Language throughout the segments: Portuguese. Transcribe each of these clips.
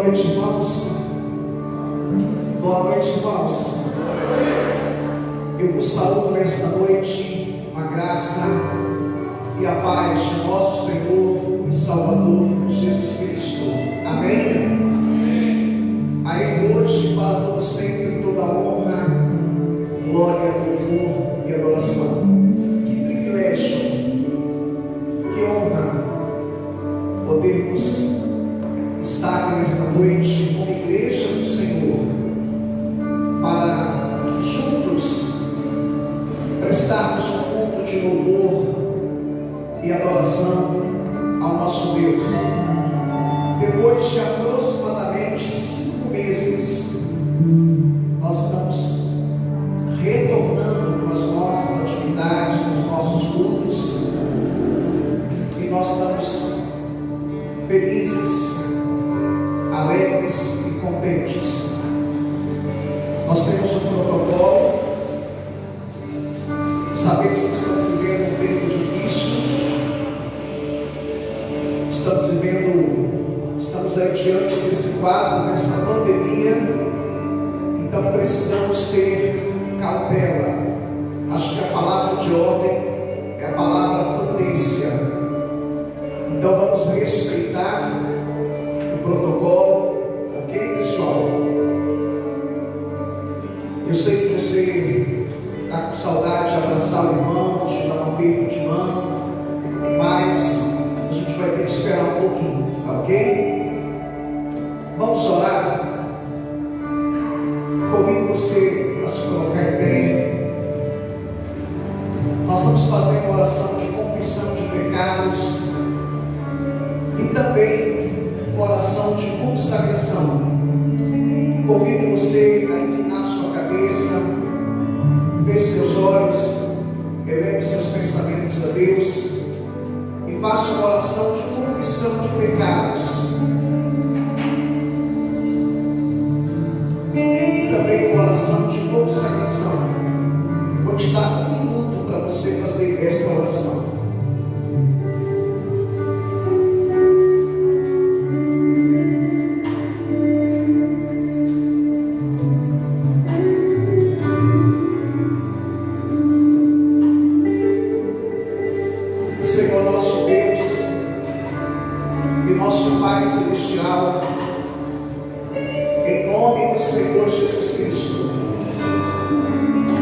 noite, irmãos. Boa noite, irmãos. Eu vos saúdo nesta noite com a graça e a paz de nosso Senhor e Salvador Jesus Cristo. Amém? A Ele hoje, para todo sempre, toda honra, glória, louvor e adoração. Que privilégio, que honra podermos estar nesta noite como igreja do Senhor, para juntos prestarmos um culto de louvor e adoração ao nosso Deus. Depois de aproximadamente 5 meses, nós estamos retornando com as nossas atividades, com os nossos cultos, e nós estamos felizes, alegres e contentes. Nós temos um protocolo, sabemos que estamos vivendo um tempo difícil, estamos aí diante desse quadro, dessa pandemia, então precisamos ter cautela. Acho que a palavra de ordem é a palavra prudência. Então vamos respeitar o protocolo, ok, pessoal? Eu sei que você está com saudade de abraçar o irmão, de dar um aperto de mão, mas a gente vai ter que esperar um pouquinho, tá ok? Vamos orar. Convido você a se colocar em pé. Nós vamos fazer uma oração de confissão de pecados e também uma oração de consagração. Convido você a inclinar sua cabeça, feche seus olhos, eleve seus pensamentos a Deus e faça uma oração de confissão de pecados e também uma oração de consagração. Vou te dar 1 minuto para você fazer esta oração. Senhor nosso Deus e nosso Pai Celestial, em nome do Senhor Jesus Cristo,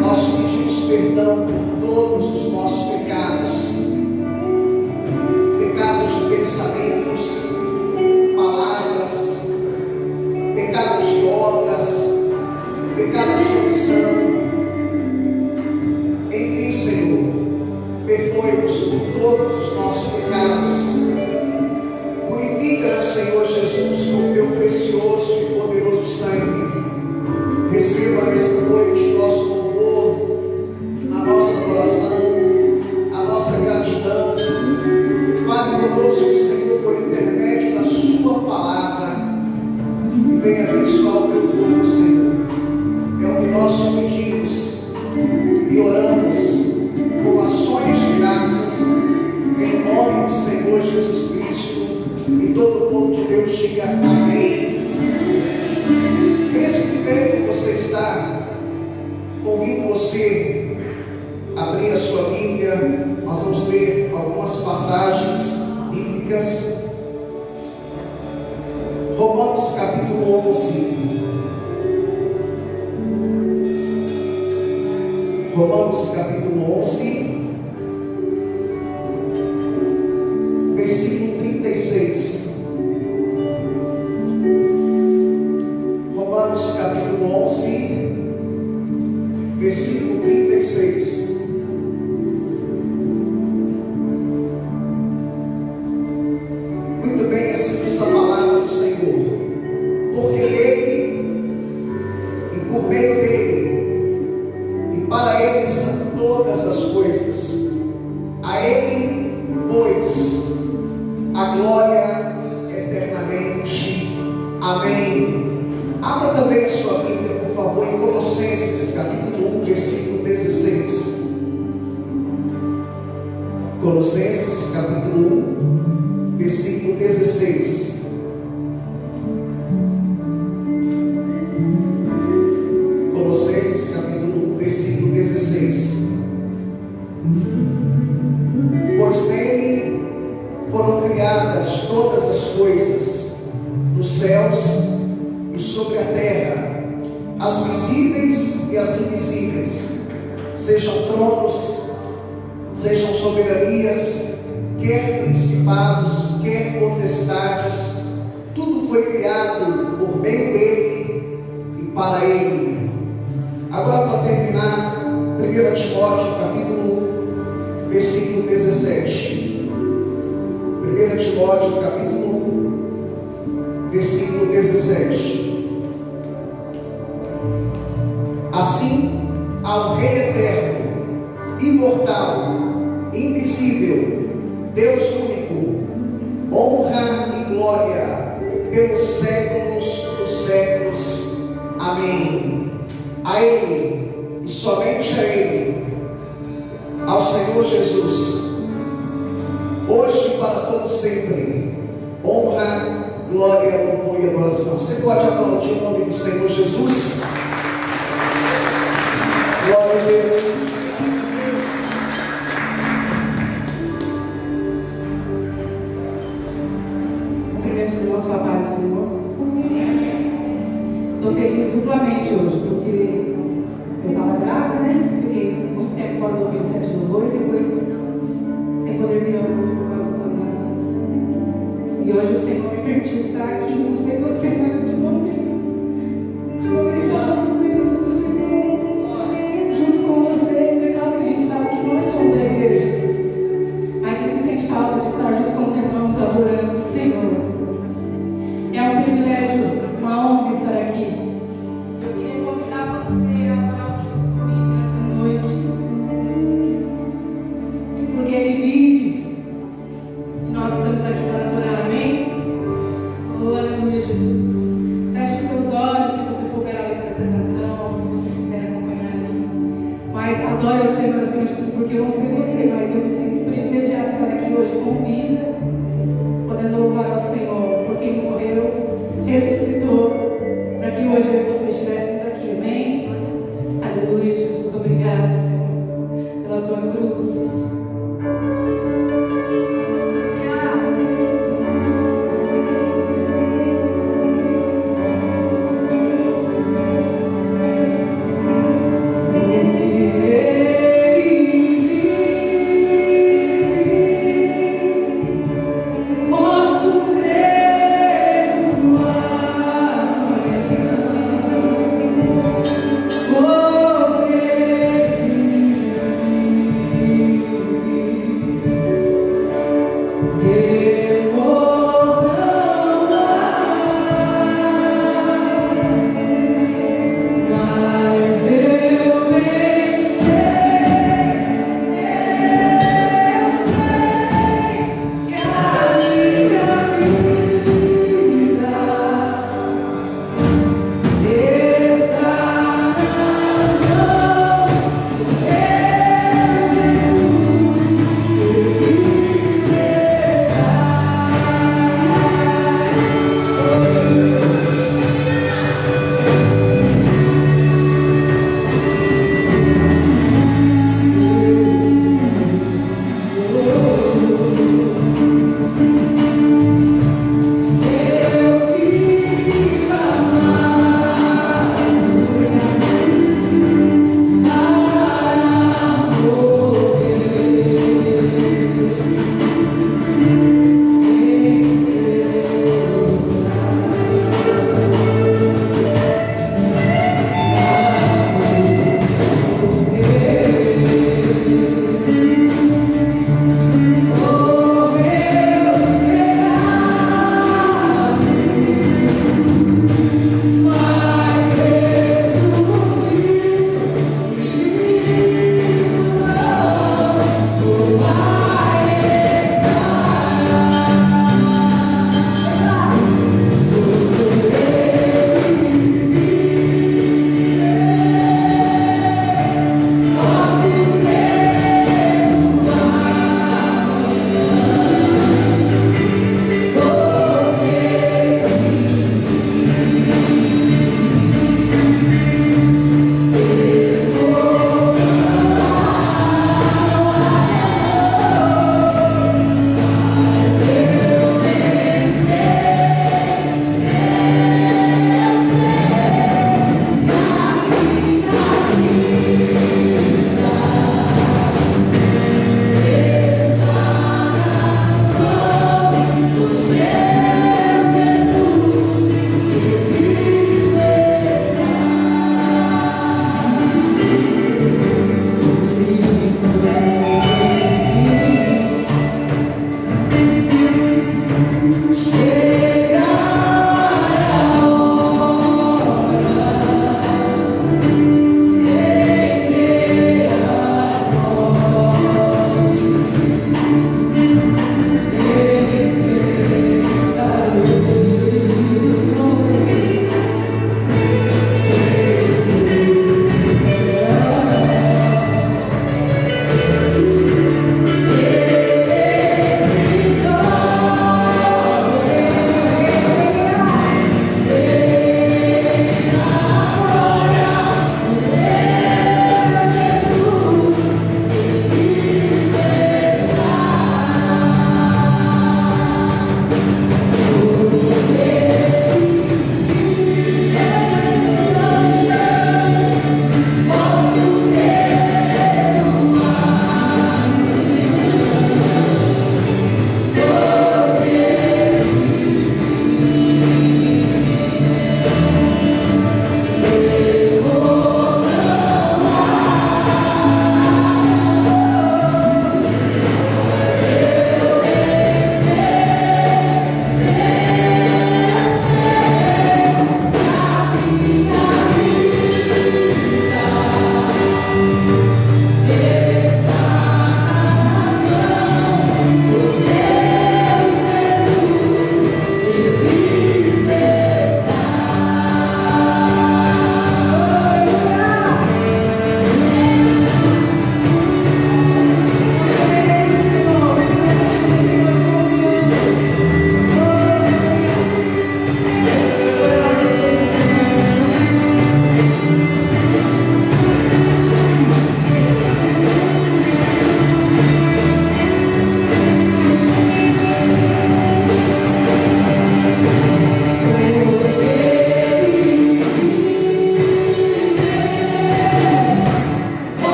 nós pedimos perdão por todos os nossos pecados, pecados de pensamentos, palavras, pecados de obras, pecados de omissão. Enfim, Senhor, perdoe-nos por todos os nossos pecados. Purifica-nos, Senhor Jesus, com o teu precioso e poderoso sangue. Receba nesta noite nosso louvor, a nossa adoração, a nossa gratidão. Fale conosco, Senhor, por intermédio da sua palavra, e venha abençoar o teu povo, Senhor. É o que nós te pedimos e oramos com ações de graças, em nome do Senhor Jesus Cristo, e todo o povo de Deus diga amém. Mesmo bem que você está, convido você a abrir a sua Bíblia. Nós vamos ler algumas passagens bíblicas. Romanos capítulo 11. Romanos capítulo 11, versículo 36. Romanos capítulo 11, versículo 36. Muito bem, assim diz a palavra do Senhor. Porque dele, e por meio dele, e para ele são todas as coisas. A ele, pois, a glória eternamente. Amém. Abra também a sua Bíblia, por favor, em Colossenses capítulo 1, versículo 16. Colossenses capítulo 1, versículo 16. céus e sobre a terra, as visíveis e as invisíveis, sejam tronos, sejam soberanias, quer principados, quer potestades, tudo foi criado por meio dele e para ele. Agora, para terminar, 1 Timóteo capítulo 1, versículo 17. 1 Timóteo capítulo 1, versículo 17. Assim, ao Rei eterno, imortal, invisível, Deus único, honra e glória pelos séculos dos séculos. Amém. A Ele, e somente a Ele, ao Senhor Jesus, hoje e para todo sempre, honra, glória, louvor e adoração. Você pode aplaudir o nome do Senhor Jesus? Glória a Deus. Irmãos, com a paz do Senhor. Estou feliz duplamente hoje, porque eu estava grávida, né? Fiquei muito tempo fora do ministério de louvor e depois sem poder vir ao culto por causa do coronavírus. E hoje o Senhor me permitiu estar aqui. Não sei você, mas eu estou tão feliz de poder estar na presença do Senhor, junto com vocês. É claro que a gente sabe que nós somos a igreja, mas a gente sente falta de estar junto com os irmãos adorando o Senhor. É um privilégio, uma honra estar aqui. Eu queria convidar você a orar comigo nessa noite, porque Ele vive e nós estamos aqui para adorar. Amém? Oh, aleluia, Jesus. Feche os seus olhos se você souber a letra dessa canção, se você quiser acompanhar ali. Mas adore o Senhor acima de tudo, porque eu não sei você, mas eu me sinto privilegiado de estar aqui hoje com vida, podendo louvar ao Senhor, porque Ele morreu, ressuscitou, para que hoje eu e você estivéssemos aqui. Amém? Aleluia, Jesus. Obrigado, Senhor, pela tua cruz. Posso crer no ar.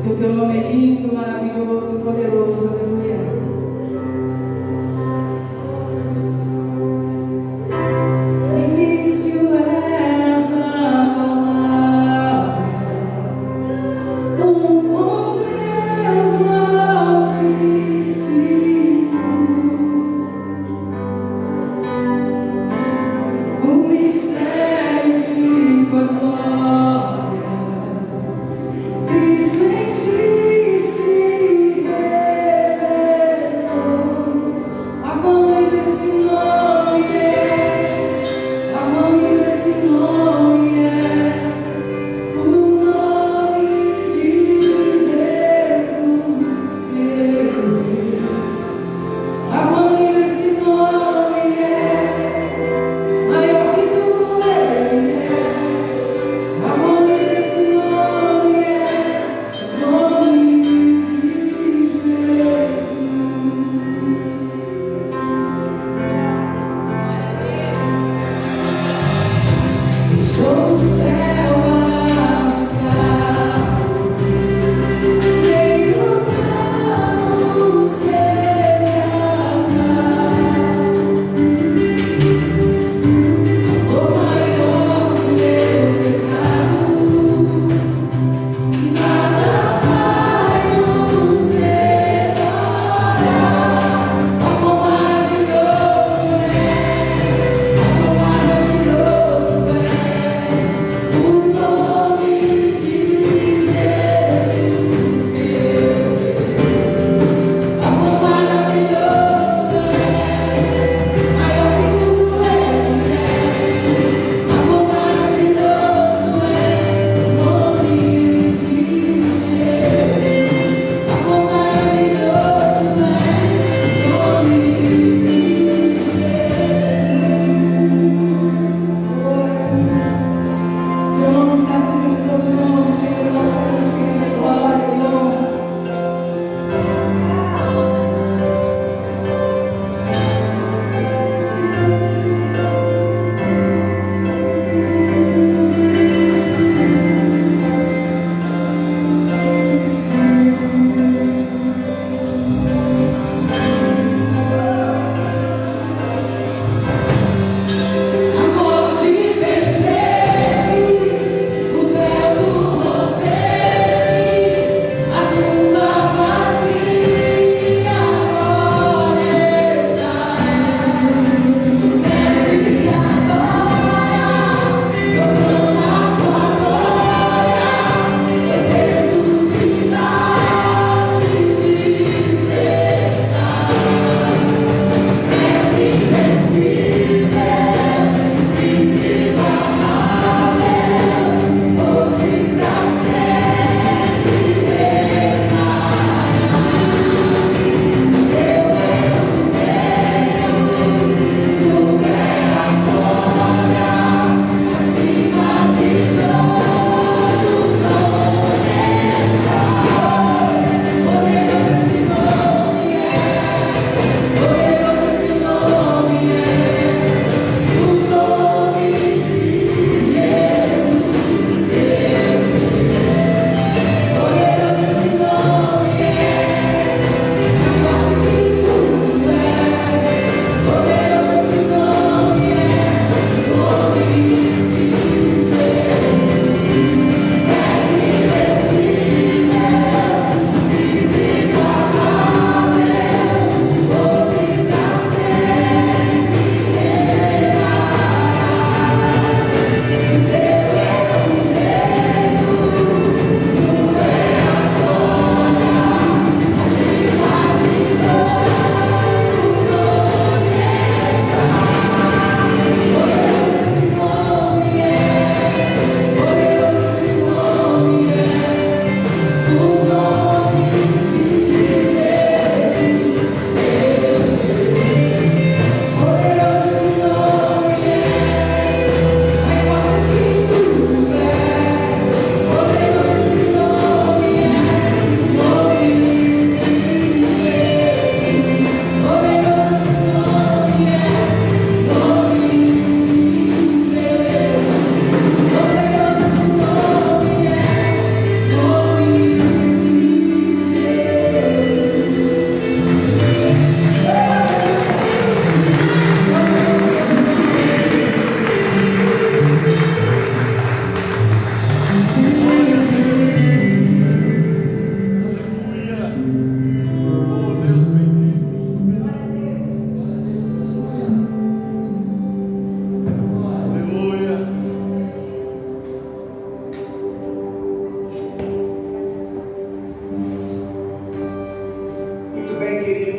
Que o teu nome é lindo, maravilhoso e poderoso. Aleluia.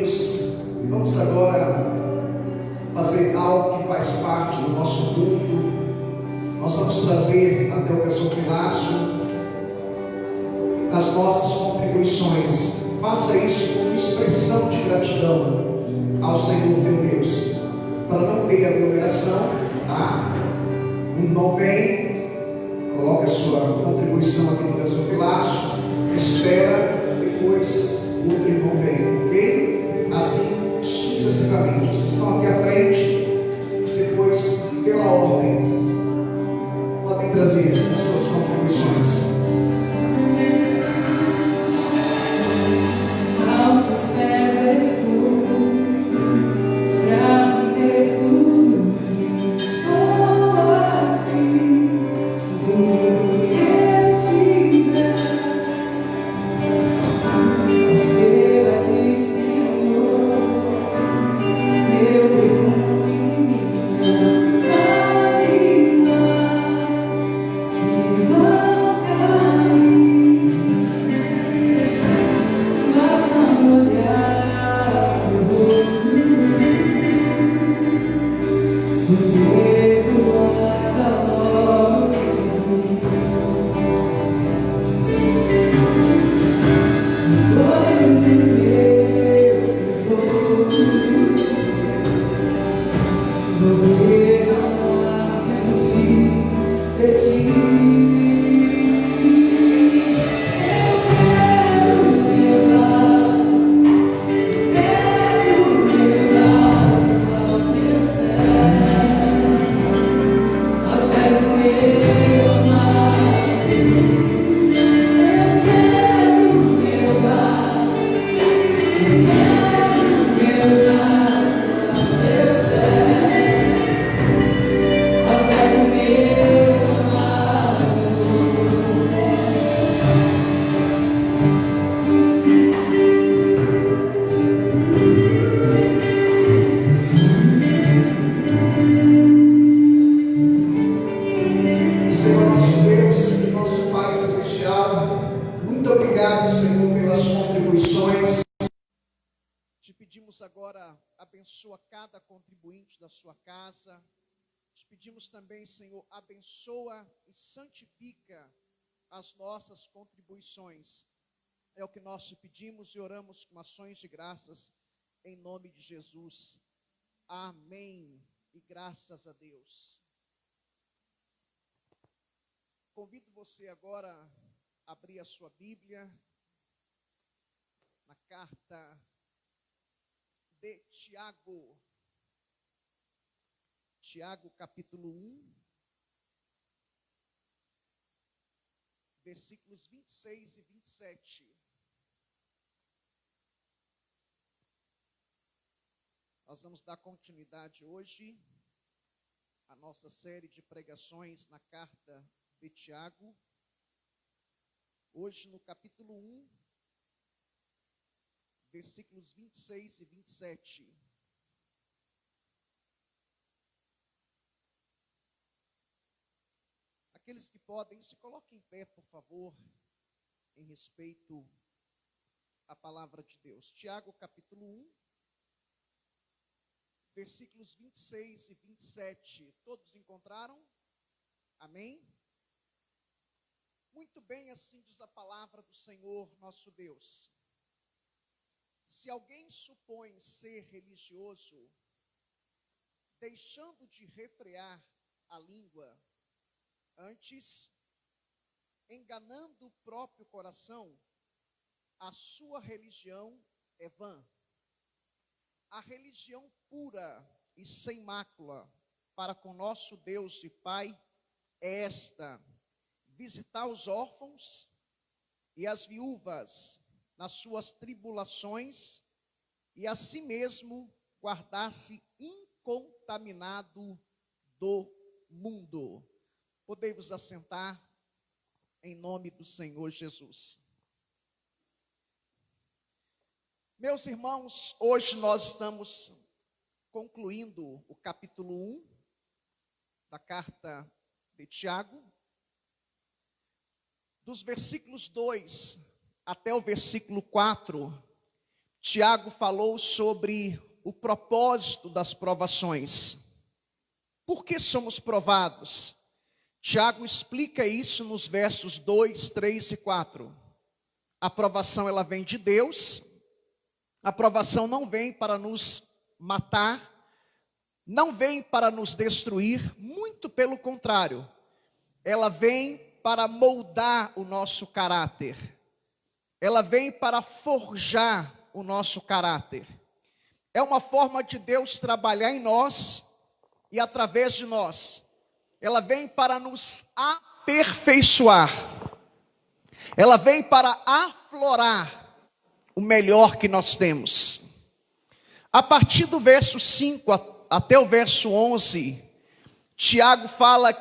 Deus, e vamos agora fazer algo que faz parte do nosso culto. Nós vamos trazer até o gasofilácio as nossas contribuições. Faça isso como expressão de gratidão ao Senhor teu Deus, para não ter aglomeração, tá? Um irmão vem, coloca a sua contribuição aqui no gasofilácio, espera, depois o outro irmão vem, ok? Assim sucessivamente. Vocês estão aqui à frente, depois, pela ordem, podem trazer as suas contribuições. Abençoa cada contribuinte da sua casa. Te pedimos também, Senhor, abençoa e santifica as nossas contribuições. É o que nós te pedimos e oramos com ações de graças em nome de Jesus. Amém. E graças a Deus. Convido você agora a abrir a sua Bíblia na carta de Tiago. Tiago capítulo 1, versículos 26 e 27. Nós vamos dar continuidade hoje à nossa série de pregações na carta de Tiago. Hoje no capítulo 1, versículos 26 e 27. Aqueles que podem, se coloquem em pé, por favor, em respeito à palavra de Deus. Tiago, capítulo 1, versículos 26 e 27. Todos encontraram? Amém? Muito bem, assim diz a palavra do Senhor nosso Deus. Se alguém supõe ser religioso, deixando de refrear a língua, antes, enganando o próprio coração, a sua religião é vã. A religião pura e sem mácula para com nosso Deus e Pai é esta: visitar os órfãos e as viúvas nas suas tribulações, e a si mesmo guardar-se incontaminado do mundo. Podemos assentar em nome do Senhor Jesus. Meus irmãos, hoje nós estamos concluindo o capítulo 1 da carta de Tiago, dos versículos 2 até o versículo 4. Tiago falou sobre o propósito das provações. Por que somos provados? Tiago explica isso nos versos 2, 3 e 4. A provação, ela vem de Deus. A provação não vem para nos matar, não vem para nos destruir, muito pelo contrário. Ela vem para moldar o nosso caráter. Ela vem para forjar o nosso caráter. É uma forma de Deus trabalhar em nós e através de nós. Ela vem para nos aperfeiçoar. Ela vem para aflorar o melhor que nós temos. A partir do verso 5 até o verso 11, Tiago fala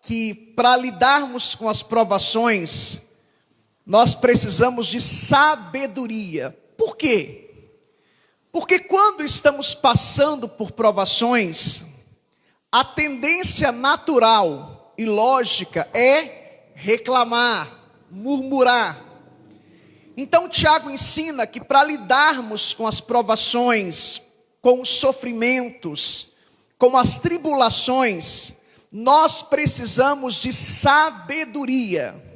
que para lidarmos com as provações, nós precisamos de sabedoria. Por quê? Porque quando estamos passando por provações, a tendência natural e lógica é reclamar, murmurar. Então Tiago ensina que para lidarmos com as provações, com os sofrimentos, com as tribulações, nós precisamos de sabedoria.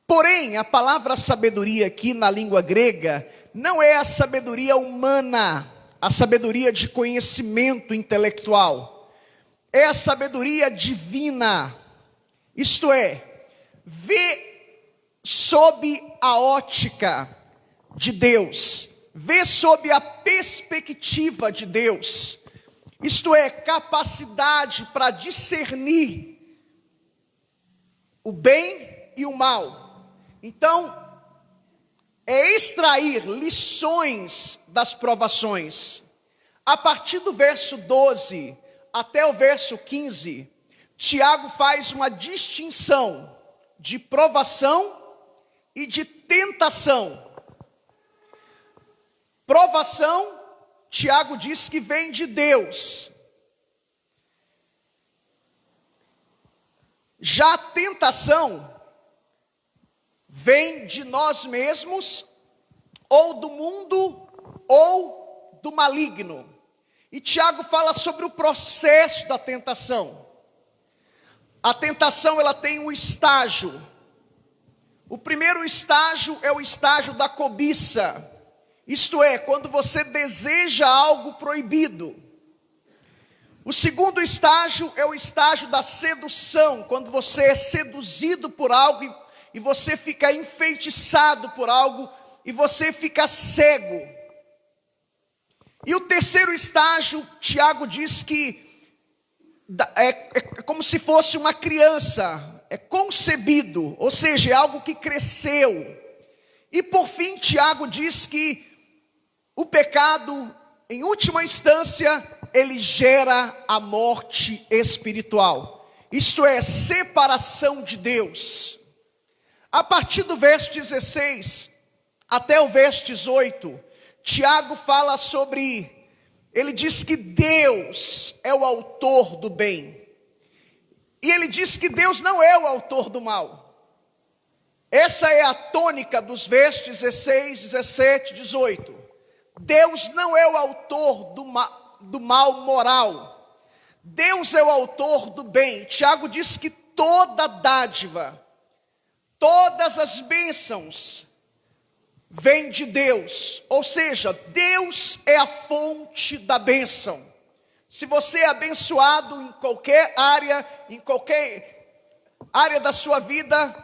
Porém, a palavra sabedoria aqui na língua grega não é a sabedoria humana, a sabedoria de conhecimento intelectual. É a sabedoria divina. Isto é, vê sob a ótica de Deus, vê sob a perspectiva de Deus. Isto é, capacidade para discernir o bem e o mal. Então, é extrair lições das provações. A partir do verso 12 até o verso 15, Tiago faz uma distinção de provação e de tentação. Provação, Tiago diz que vem de Deus. Já a tentação vem de nós mesmos, ou do mundo, ou do maligno. E Tiago fala sobre o processo da tentação. A tentação, ela tem um estágio. O primeiro estágio é o estágio da cobiça. Isto é, quando você deseja algo proibido. O segundo estágio é o estágio da sedução, quando você é seduzido por algo e você fica enfeitiçado por algo e você fica cego. E o terceiro estágio, Tiago diz que é como se fosse uma criança, é concebido, ou seja, é algo que cresceu. E por fim, Tiago diz que o pecado, em última instância, ele gera a morte espiritual. Isto é, separação de Deus. A partir do verso 16 até o verso 18, Tiago fala sobre, ele diz que Deus é o autor do bem. E ele diz que Deus não é o autor do mal. Essa é a tônica dos versos 16, 17, 18. Deus não é o autor do mal moral. Deus é o autor do bem. Tiago diz que toda dádiva, todas as bênçãos vêm de Deus. Ou seja, Deus é a fonte da bênção. Se você é abençoado em qualquer área da sua vida,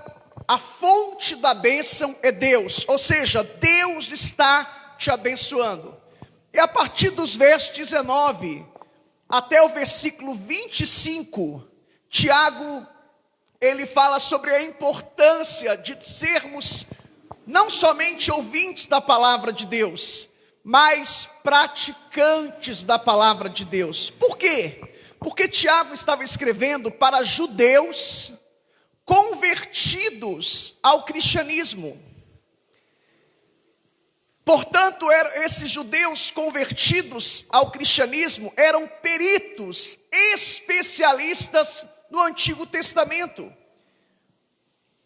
a fonte da bênção é Deus. Ou seja, Deus está te abençoando. E a partir dos versos 19 até o versículo 25, Tiago, ele fala sobre a importância de sermos não somente ouvintes da palavra de Deus, mas praticantes da palavra de Deus. Por quê? Porque Tiago estava escrevendo para judeus convertidos ao cristianismo. Portanto, esses judeus convertidos ao cristianismo eram peritos, especialistas no Antigo Testamento.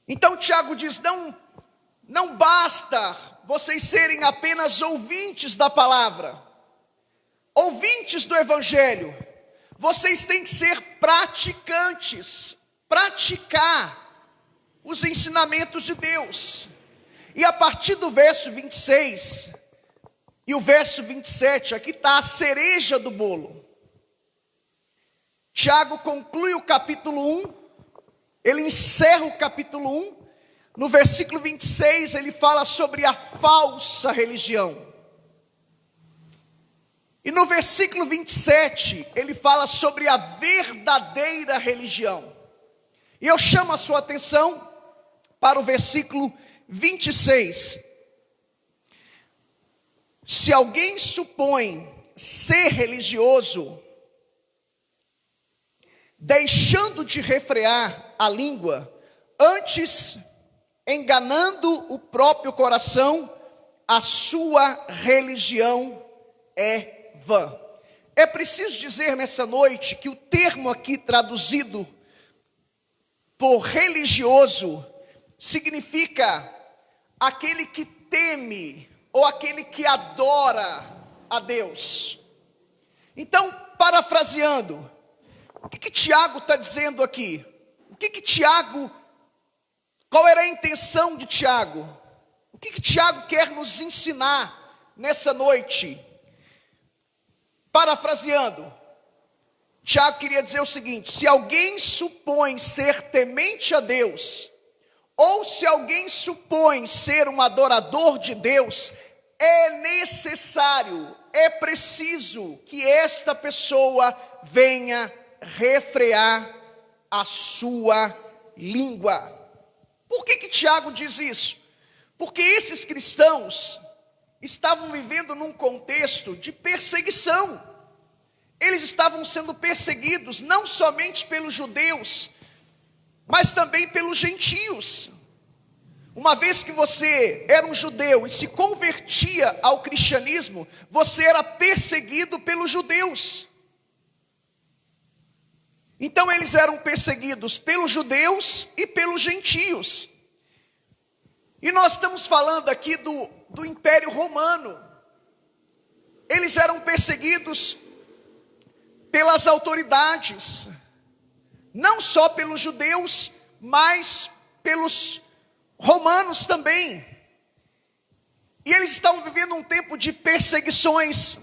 Então Tiago diz, Não basta vocês serem apenas ouvintes da palavra, ouvintes do evangelho. Vocês têm que ser praticantes, praticar os ensinamentos de Deus. E a partir do verso 26 e o verso 27, aqui está a cereja do bolo. Tiago conclui o capítulo 1, ele encerra o capítulo 1, no versículo 26 ele fala sobre a falsa religião. E no versículo 27 ele fala sobre a verdadeira religião. E eu chamo a sua atenção para o versículo 26. Se alguém supõe ser religioso, deixando de refrear a língua, antes enganando o próprio coração, a sua religião é vã. É preciso dizer nessa noite que o termo aqui traduzido por religioso significa aquele que teme ou aquele que adora a Deus. Então, parafraseando, o que Tiago está dizendo aqui? Qual era a intenção de Tiago? O que Tiago quer nos ensinar nessa noite? Parafraseando, Tiago queria dizer o seguinte: se alguém supõe ser temente a Deus, ou se alguém supõe ser um adorador de Deus, é necessário, é preciso que esta pessoa venha refrear a sua língua. Por que Tiago diz isso? Porque esses cristãos estavam vivendo num contexto de perseguição. Eles estavam sendo perseguidos não somente pelos judeus, mas também pelos gentios. Uma vez que você era um judeu e se convertia ao cristianismo, você era perseguido pelos judeus. Então eles eram perseguidos pelos judeus e pelos gentios. E nós estamos falando aqui do Império Romano. Eles eram perseguidos pelas autoridades, não só pelos judeus, mas pelos romanos também. E eles estavam vivendo um tempo de perseguições,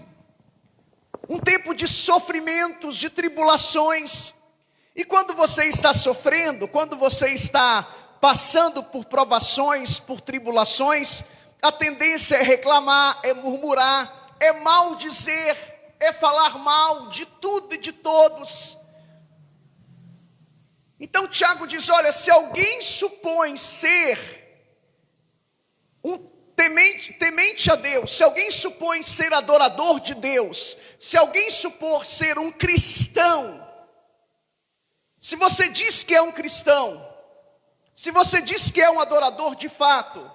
um tempo de sofrimentos, de tribulações. E quando você está sofrendo, quando você está passando por provações, por tribulações, a tendência é reclamar, é murmurar, é maldizer, é falar mal de tudo e de todos. Então Tiago diz: olha, se alguém supõe ser um temente a Deus, se alguém supõe ser adorador de Deus, se alguém supor ser um cristão, se você diz que é um cristão, se você diz que é um adorador de fato,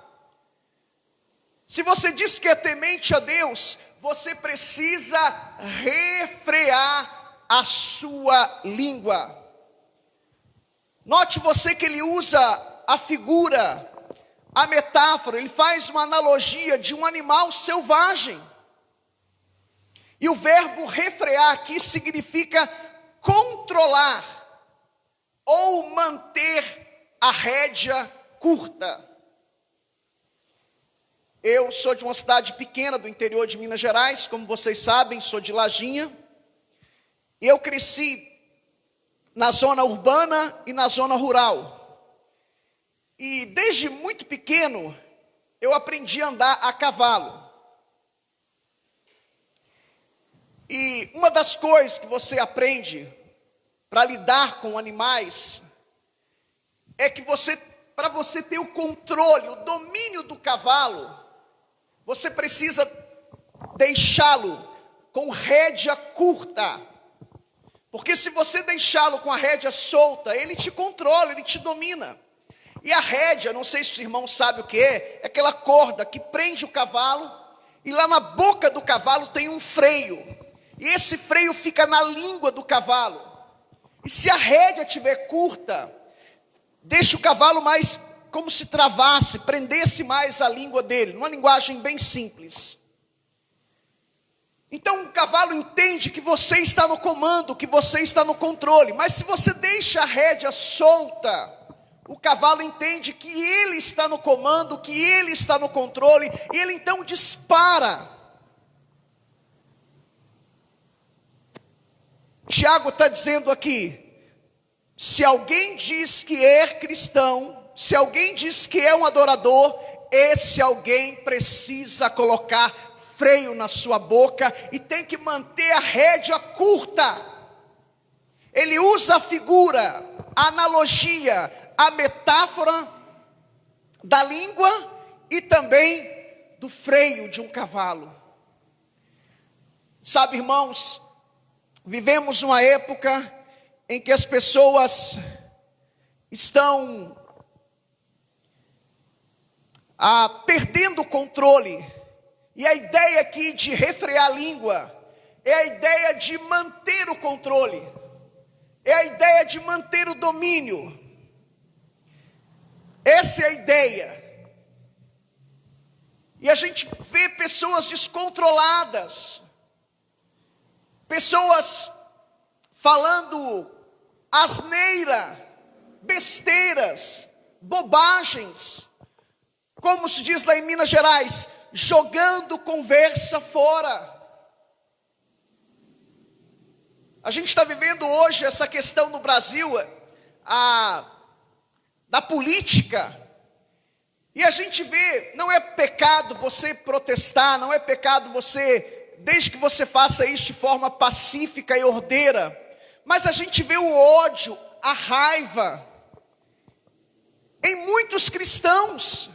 se você diz que é temente a Deus, você precisa refrear a sua língua. Note você que ele usa a figura, a metáfora, ele faz uma analogia de um animal selvagem. E o verbo refrear aqui significa controlar ou manter a rédea curta. Eu sou de uma cidade pequena do interior de Minas Gerais, como vocês sabem, sou de Lajinha. E eu cresci na zona urbana e na zona rural. E desde muito pequeno, eu aprendi a andar a cavalo. E uma das coisas que você aprende para lidar com animais é que para você ter o controle, o domínio do cavalo, você precisa deixá-lo com rédea curta. Porque se você deixá-lo com a rédea solta, ele te controla, ele te domina. E a rédea, não sei se os irmãos sabem o que é aquela corda que prende o cavalo, e lá na boca do cavalo tem um freio. E esse freio fica na língua do cavalo. E se a rédea estiver curta, deixa o cavalo mais como se travasse, prendesse mais a língua dele, numa linguagem bem simples. Então o cavalo entende que você está no comando, que você está no controle, mas se você deixa a rédea solta, o cavalo entende que ele está no comando, que ele está no controle, e ele então dispara. Tiago está dizendo aqui, se alguém diz que é cristão, se alguém diz que é um adorador, esse alguém precisa colocar freio na sua boca e tem que manter a rédea curta. Ele usa a figura, a analogia, a metáfora da língua e também do freio de um cavalo. Sabe, irmãos, vivemos uma época em que as pessoas estão perdendo o controle. E a ideia aqui de refrear a língua é a ideia de manter o controle, é a ideia de manter o domínio. Essa é a ideia. E a gente vê pessoas descontroladas, pessoas falando asneira, besteiras, bobagens, como se diz lá em Minas Gerais, jogando conversa fora. A gente está vivendo hoje essa questão no Brasil, da política, e a gente vê, não é pecado você protestar, não é pecado você, desde que você faça isso de forma pacífica e ordeira, mas a gente vê o ódio, a raiva, em muitos cristãos.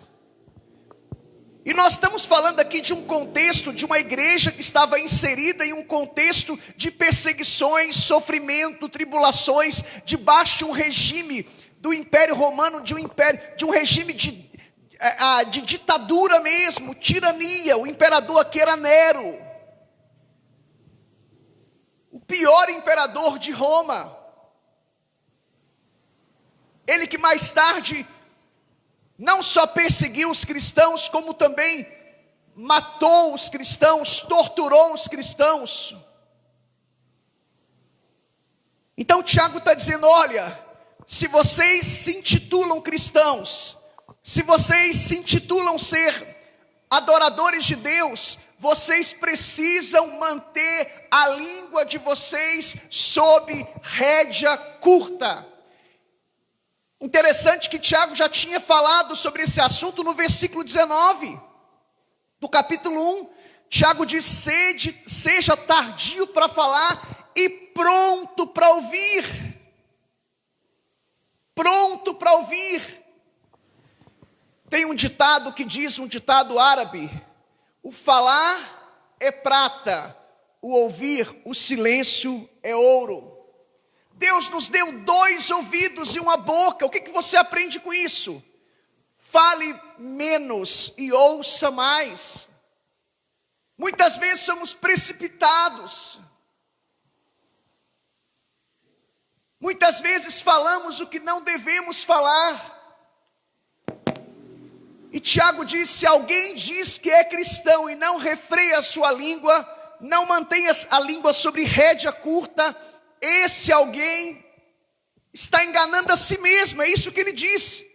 E nós estamos falando aqui de um contexto, de uma igreja que estava inserida em um contexto de perseguições, sofrimento, tribulações, debaixo de um regime do Império Romano, de um regime de ditadura mesmo, tirania. O imperador aqui era Nero, o pior imperador de Roma. Ele que mais tarde não só perseguiu os cristãos, como também matou os cristãos, torturou os cristãos. Então Tiago está dizendo, olha, se vocês se intitulam cristãos, se vocês se intitulam ser adoradores de Deus, vocês precisam manter a língua de vocês sob rédea curta. Interessante que Tiago já tinha falado sobre esse assunto no versículo 19, do capítulo 1. Tiago diz, seja tardio para falar e pronto para ouvir. Pronto para ouvir. Tem um ditado que diz, um ditado árabe, o falar é prata, o ouvir, o silêncio é ouro. Deus nos deu 2 ouvidos e uma boca. O que você aprende com isso? Fale menos e ouça mais. Muitas vezes somos precipitados. Muitas vezes falamos o que não devemos falar. E Tiago diz, se alguém diz que é cristão e não refreia a sua língua, não mantenha a língua sobre rédea curta, esse alguém está enganando a si mesmo, é isso que ele disse.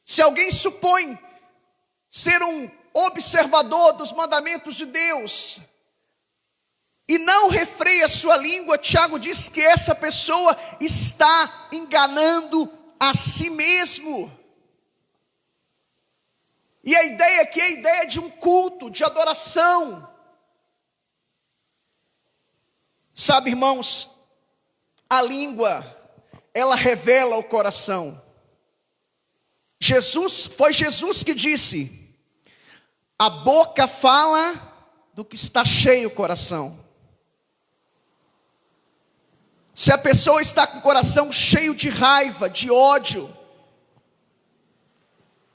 Se alguém supõe ser um observador dos mandamentos de Deus e não refreia sua língua, Tiago diz que essa pessoa está enganando a si mesmo. E a ideia aqui é a ideia de um culto, de adoração. Sabe, irmãos, a língua, ela revela o coração. Foi Jesus que disse, a boca fala do que está cheio o coração. Se a pessoa está com o coração cheio de raiva, de ódio,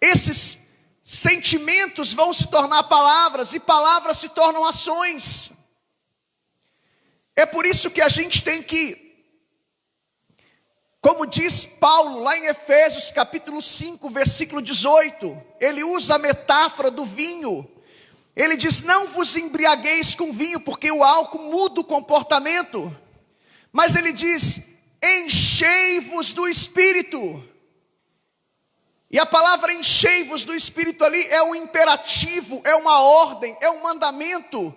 esses sentimentos vão se tornar palavras, e palavras se tornam ações. É por isso que a gente tem que Como diz Paulo lá em Efésios capítulo 5, versículo 18, ele usa a metáfora do vinho. Ele diz: não vos embriagueis com vinho, porque o álcool muda o comportamento. Mas ele diz: enchei-vos do Espírito. E a palavra enchei-vos do Espírito ali é um imperativo, é uma ordem, é um mandamento.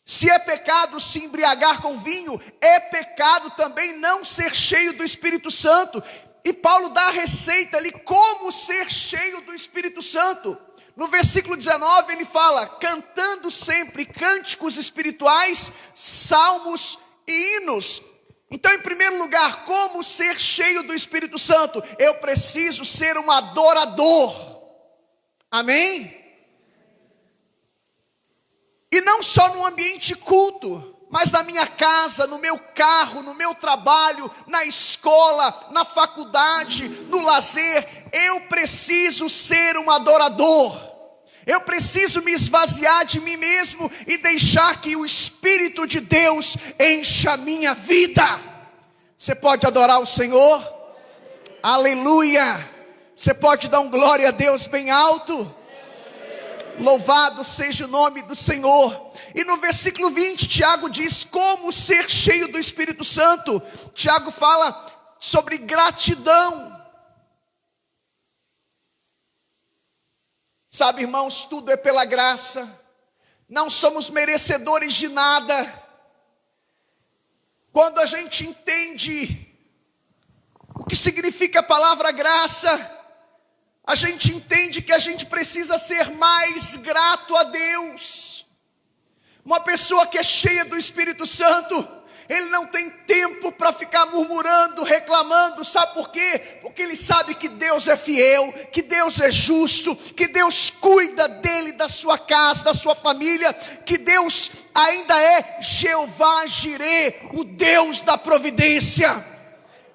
Se é pecado se embriagar com vinho, é pecado também não ser cheio do Espírito Santo. E Paulo dá a receita ali, como ser cheio do Espírito Santo. No versículo 19 ele fala: cantando sempre cânticos espirituais, salmos e hinos. Então, em primeiro lugar, como ser cheio do Espírito Santo? Eu preciso ser um adorador. Amém? E não só no ambiente culto, mas na minha casa, no meu carro, no meu trabalho, na escola, na faculdade, no lazer. Eu preciso ser um adorador. Eu preciso me esvaziar de mim mesmo e deixar que o Espírito de Deus encha a minha vida. Você pode adorar o Senhor? Aleluia! Você pode dar um glória a Deus bem alto? Louvado seja o nome do Senhor. E no versículo 20, Tiago diz como ser cheio do Espírito Santo. Tiago fala sobre gratidão. Sabe, irmãos, tudo é pela graça. Não somos merecedores de nada. Quando a gente entende o que significa a palavra graça, a gente entende que a gente precisa ser mais grato a Deus. Uma pessoa que é cheia do Espírito Santo, ele não tem tempo para ficar murmurando, reclamando. Sabe por quê? Porque ele sabe que Deus é fiel, que Deus é justo, que Deus cuida dele, da sua casa, da sua família, que Deus ainda é Jeová Jirê, o Deus da providência,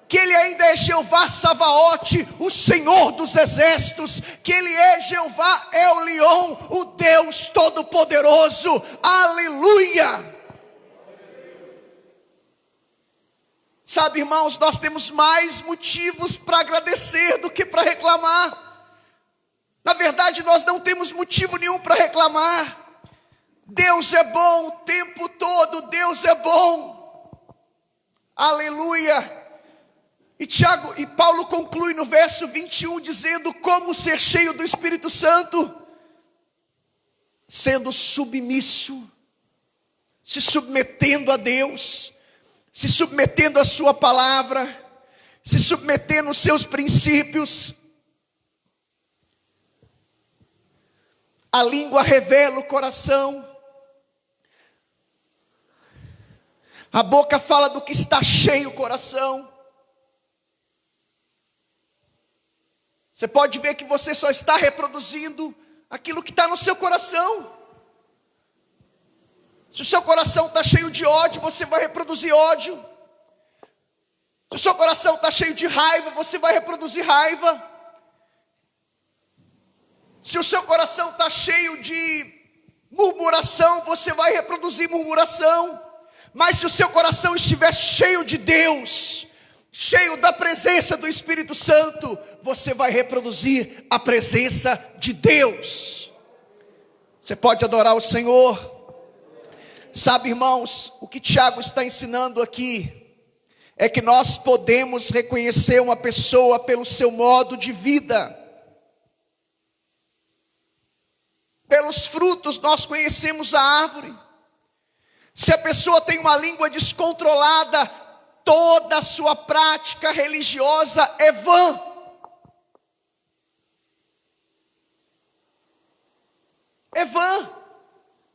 que Ele ainda é Jeová Savaote, o Senhor dos exércitos, que Ele é Jeová Elion, o Deus Todo-Poderoso. Aleluia! Sabe, irmãos, nós temos mais motivos para agradecer do que para reclamar. Na verdade, nós não temos motivo nenhum para reclamar. Deus é bom o tempo todo, Deus é bom. Aleluia! E Paulo conclui no verso 21 dizendo como ser cheio do Espírito Santo, sendo submisso, se submetendo a Deus, se submetendo à sua palavra, se submetendo aos seus princípios. A língua revela o coração, a boca fala do que está cheio o coração. Você pode ver que você só está reproduzindo aquilo que está no seu coração. Se o seu coração está cheio de ódio, você vai reproduzir ódio. Se o seu coração está cheio de raiva, você vai reproduzir raiva. Se o seu coração está cheio de murmuração, você vai reproduzir murmuração. Mas se o seu coração estiver cheio de Deus, cheio da presença do Espírito Santo, você vai reproduzir a presença de Deus. Você pode adorar o Senhor. Sabe, irmãos, o que Tiago está ensinando aqui é que nós podemos reconhecer uma pessoa pelo seu modo de vida. Pelos frutos nós conhecemos a árvore. Se a pessoa tem uma língua descontrolada, toda a sua prática religiosa é vã. É vã.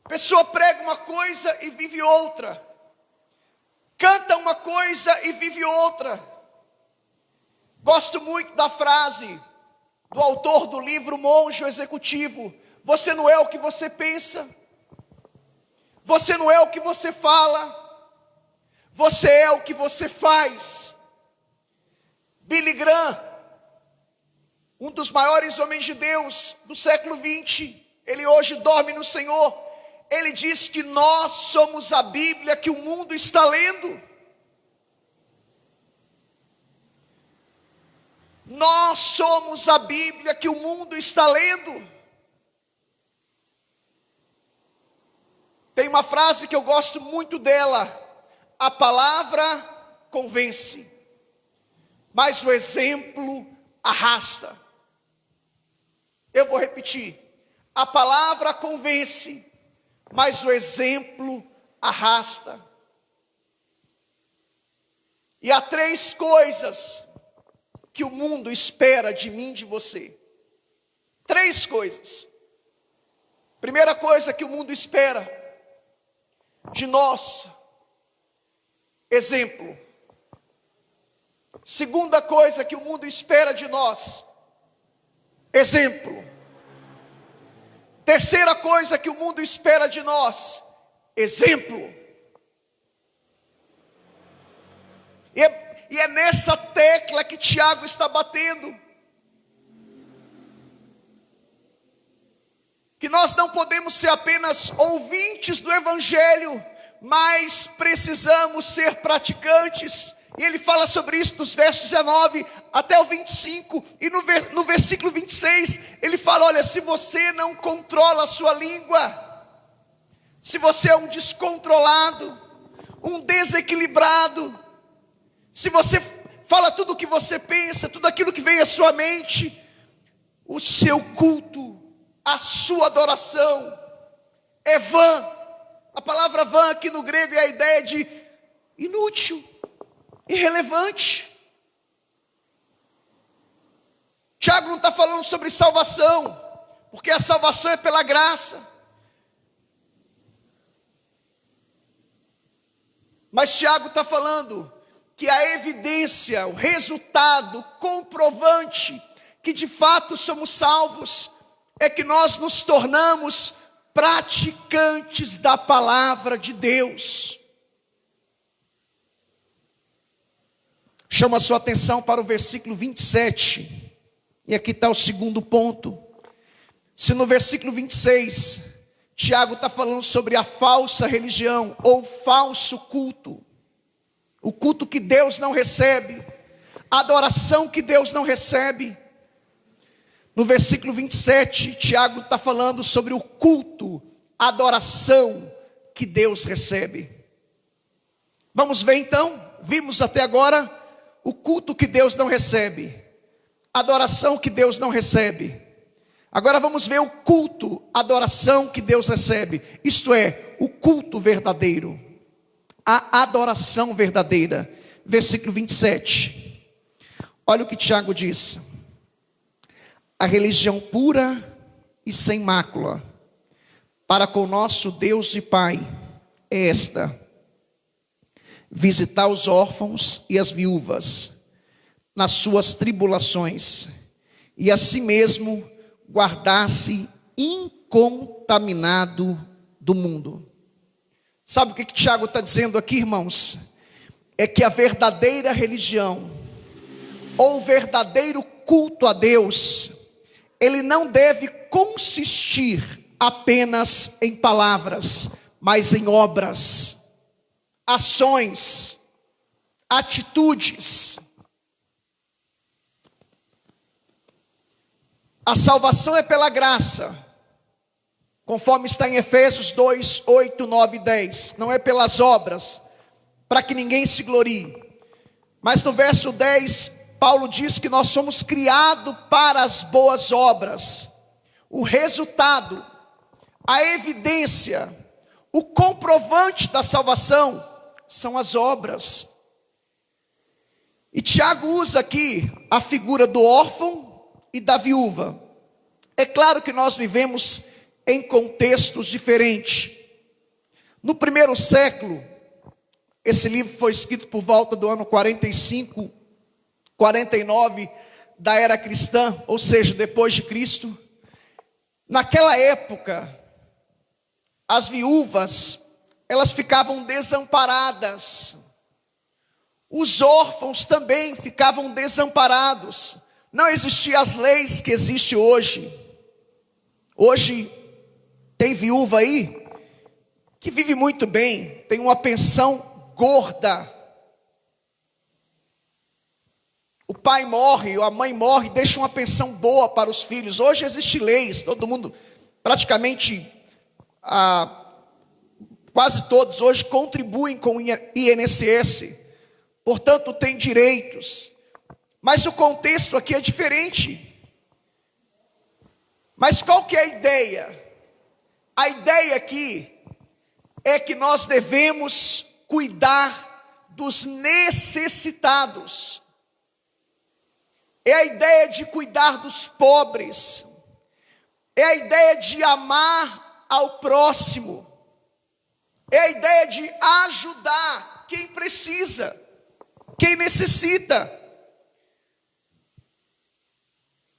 A pessoa prega uma coisa e vive outra. Canta uma coisa e vive outra. Gosto muito da frase do autor do livro Monge Executivo: você não é o que você pensa, você não é o que você fala, você é o que você faz. Billy Graham, um dos maiores homens de Deus do século 20, ele hoje dorme no Senhor. Ele diz que nós somos a Bíblia que o mundo está lendo. Nós somos a Bíblia que o mundo está lendo. Tem uma frase que eu gosto muito dela: a palavra convence, mas o exemplo arrasta. Eu vou repetir: a palavra convence, mas o exemplo arrasta. E há 3 coisas que o mundo espera de mim e de você. 3 coisas. Primeira coisa que o mundo espera de nós: exemplo. Segunda coisa que o mundo espera de nós: exemplo. Terceira coisa que o mundo espera de nós: exemplo. E é nessa tecla que Tiago está batendo. Que nós não podemos ser apenas ouvintes do Evangelho, mas precisamos ser praticantes. E ele fala sobre isso nos versos 19 até o 25. E no versículo 26, ele fala: olha, se você não controla a sua língua, se você é um descontrolado, um desequilibrado, se você fala tudo o que você pensa, tudo aquilo que vem à sua mente, o seu culto, a sua adoração é vã. A palavra vã aqui no grego é a ideia de inútil, irrelevante. Tiago não está falando sobre salvação, porque a salvação é pela graça. Mas Tiago está falando que a evidência, o resultado, comprovante que de fato somos salvos, é que nós nos tornamos praticantes da palavra de Deus. Chama a sua atenção para o versículo 27, e aqui está o segundo ponto. Se no versículo 26, Tiago está falando sobre a falsa religião, ou falso culto, o culto que Deus não recebe, a adoração que Deus não recebe. No versículo 27, Tiago está falando sobre o culto, a adoração que Deus recebe. Vamos ver então, vimos até agora o culto que Deus não recebe, a adoração que Deus não recebe. Agora vamos ver o culto, a adoração que Deus recebe, isto é, o culto verdadeiro, a adoração verdadeira. Versículo 27, olha o que Tiago diz: a religião pura e sem mácula para com nosso Deus e Pai é esta: visitar os órfãos e as viúvas nas suas tribulações, e a si mesmo guardar-se incontaminado do mundo. Sabe o que Tiago está dizendo aqui, irmãos? É que a verdadeira religião, ou verdadeiro culto a Deus, ele não deve consistir apenas em palavras, mas em obras, ações, atitudes. A salvação é pela graça, conforme está em Efésios 2, 8, 9 e 10. Não é pelas obras, para que ninguém se glorie. Mas no verso 10, Paulo diz que nós somos criados para as boas obras. O resultado, a evidência, o comprovante da salvação são as obras. E Tiago usa aqui a figura do órfão e da viúva. É claro que nós vivemos em contextos diferentes. No primeiro século, esse livro foi escrito por volta do ano 45, 49 da era cristã, ou seja, depois de Cristo. Naquela época, as viúvas, elas ficavam desamparadas. Os órfãos também ficavam desamparados. Não existiam as leis que existem hoje. Hoje tem viúva aí que vive muito bem, tem uma pensão gorda. pai morre, ou a mãe morre, deixa uma pensão boa para os filhos. Hoje existem leis, todo mundo, praticamente, quase todos hoje contribuem com o INSS, portanto tem direitos. Mas o contexto aqui é diferente. Mas qual que é a ideia? A ideia aqui é que nós devemos cuidar dos necessitados. É a ideia de cuidar dos pobres. É a ideia de amar ao próximo. É a ideia de ajudar quem precisa, quem necessita.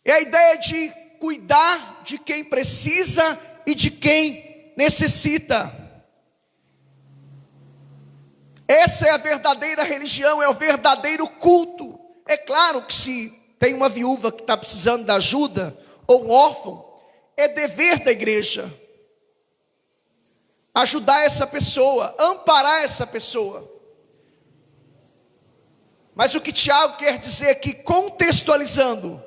É a ideia de cuidar de quem precisa e de quem necessita. Essa é a verdadeira religião, é o verdadeiro culto. É claro que se tem uma viúva que está precisando de ajuda, ou um órfão, é dever da igreja ajudar essa pessoa, amparar essa pessoa. Mas o que Tiago quer dizer aqui, contextualizando,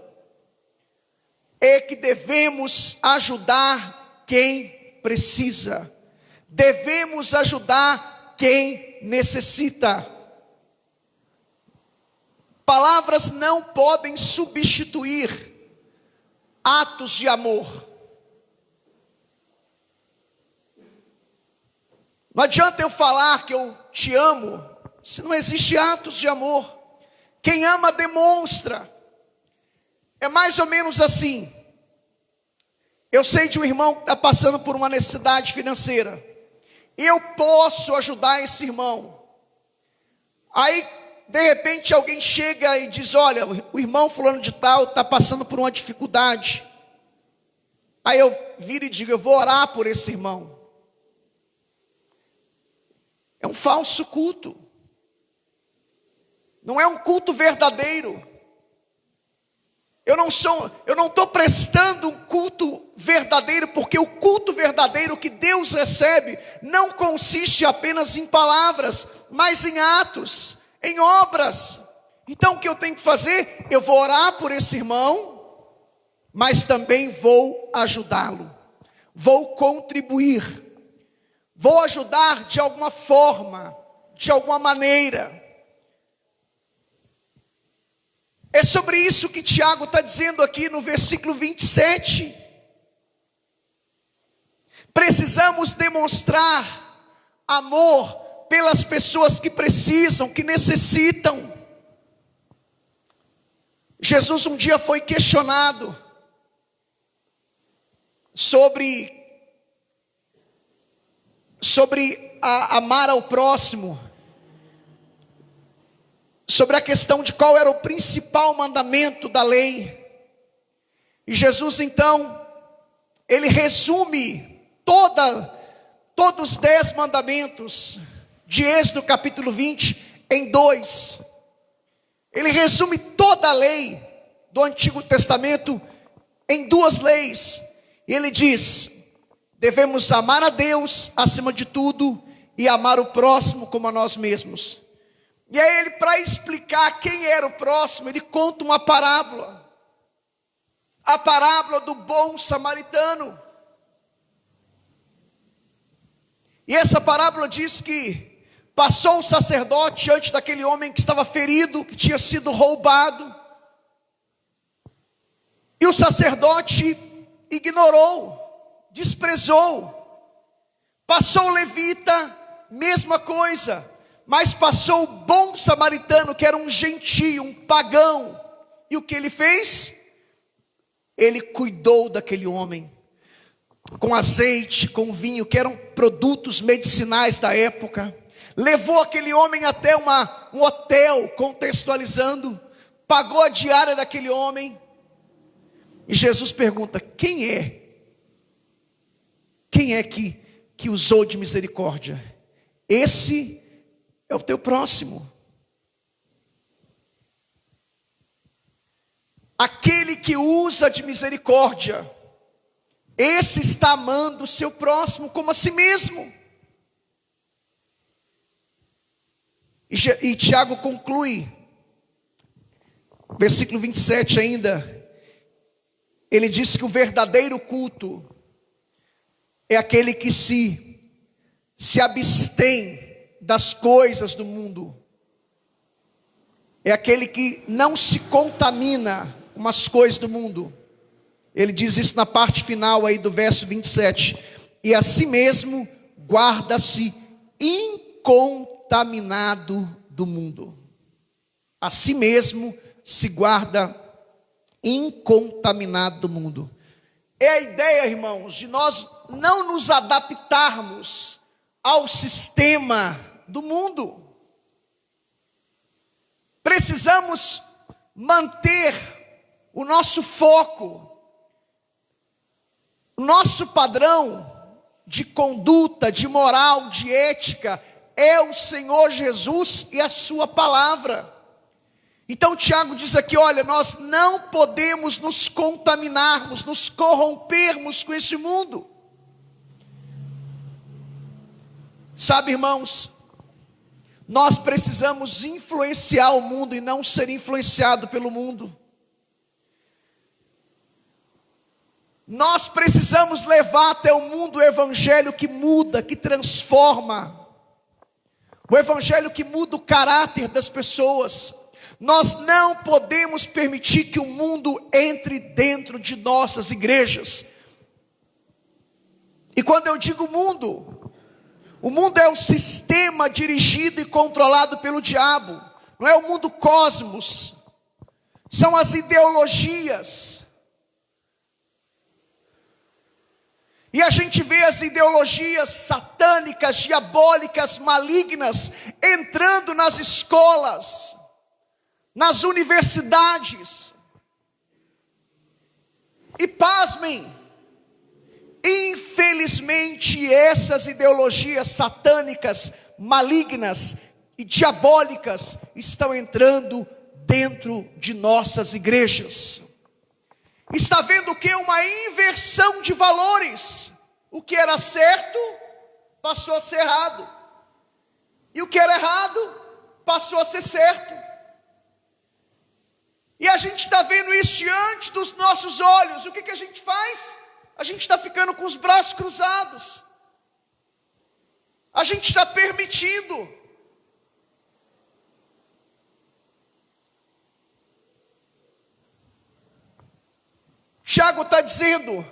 é que devemos ajudar quem precisa, devemos ajudar quem necessita. Palavras não podem substituir atos de amor. Não adianta eu falar que eu te amo, se não existe atos de amor. Quem ama demonstra. É mais ou menos assim. Eu sei de um irmão que está passando por uma necessidade financeira. E eu posso ajudar esse irmão. Aí, de repente, alguém chega e diz: olha, o irmão fulano de tal está passando por uma dificuldade. Aí eu viro e digo: eu vou orar por esse irmão. É um falso culto. Não é um culto verdadeiro. Eu não estou prestando um culto verdadeiro, porque o culto verdadeiro que Deus recebe não consiste apenas em palavras, mas em atos, em obras. Então o que eu tenho que fazer? Eu vou orar por esse irmão, mas também vou ajudá-lo, vou contribuir, vou ajudar de alguma forma, de alguma maneira. É sobre isso que Tiago está dizendo aqui no versículo 27. Precisamos demonstrar amor pelas pessoas que precisam, que necessitam. Jesus um dia foi questionado sobre amar ao próximo, sobre a questão de qual era o principal mandamento da lei. E Jesus então, ele resume todos os 10 mandamentos de Êxodo capítulo 20 em 2. Ele resume toda a lei do Antigo Testamento em 2 leis. E ele diz: devemos amar a Deus acima de tudo e amar o próximo como a nós mesmos. E aí ele, para explicar quem era o próximo, ele conta uma parábola. A parábola do bom samaritano. E essa parábola diz que passou um sacerdote diante daquele homem que estava ferido, que tinha sido roubado. E o sacerdote ignorou, desprezou. Passou o levita, mesma coisa. Mas passou o bom samaritano, que era um gentio, um pagão. E o que ele fez? Ele cuidou daquele homem, com azeite, com vinho, que eram produtos medicinais da época. Levou aquele homem até um hotel, contextualizando. Pagou a diária daquele homem. E Jesus pergunta: quem é? Quem é que usou de misericórdia? Esse é o teu próximo. Aquele que usa de misericórdia, esse está amando o seu próximo como a si mesmo. E Tiago conclui versículo 27 ainda, ele diz que o verdadeiro culto é aquele que se abstém das coisas do mundo. É aquele que não se contamina com as coisas do mundo. Ele diz isso na parte final aí do verso 27. E a si mesmo guarda-se incontaminado do mundo. A si mesmo se guarda incontaminado do mundo. É a ideia, irmãos, de nós não nos adaptarmos ao sistema do mundo. Precisamos manter o nosso foco, o nosso padrão de conduta, de moral, de ética, é o Senhor Jesus e a sua palavra. Então Tiago diz aqui, olha, nós não podemos nos contaminarmos, nos corrompermos com esse mundo. Sabe, irmãos, nós precisamos influenciar o mundo e não ser influenciado pelo mundo. Nós precisamos levar até o mundo o evangelho que muda, que transforma. O evangelho que muda o caráter das pessoas. Nós não podemos permitir que o mundo entre dentro de nossas igrejas. E quando eu digo mundo, o mundo é o sistema dirigido e controlado pelo diabo. Não é o mundo cosmos. São as ideologias. E a gente vê as ideologias satânicas, diabólicas, malignas, entrando nas escolas, nas universidades. E pasmem, infelizmente essas ideologias satânicas, malignas e diabólicas estão entrando dentro de nossas igrejas. Está vendo o que? Uma inversão de valores. O que era certo passou a ser errado, e o que era errado passou a ser certo. E a gente está vendo isso diante dos nossos olhos. O que a gente faz? A gente está ficando com os braços cruzados. A gente está permitindo. Tiago está dizendo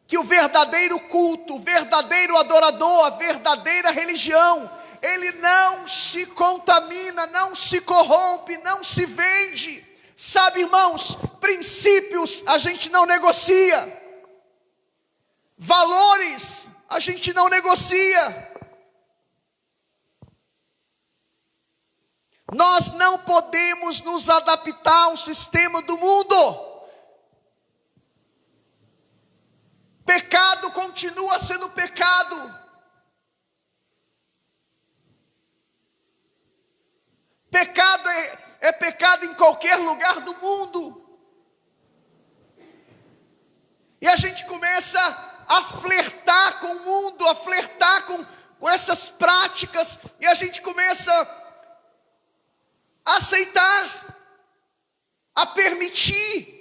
que o verdadeiro culto, o verdadeiro adorador, a verdadeira religião, ele não se contamina, não se corrompe, não se vende. Sabe, irmãos, princípios a gente não negocia, valores a gente não negocia. Nós não podemos nos adaptar ao sistema do mundo. Pecado continua sendo pecado. Pecado é pecado em qualquer lugar do mundo. E a gente começa a flertar com o mundo, a flertar com essas práticas, e a gente começa a aceitar, a permitir.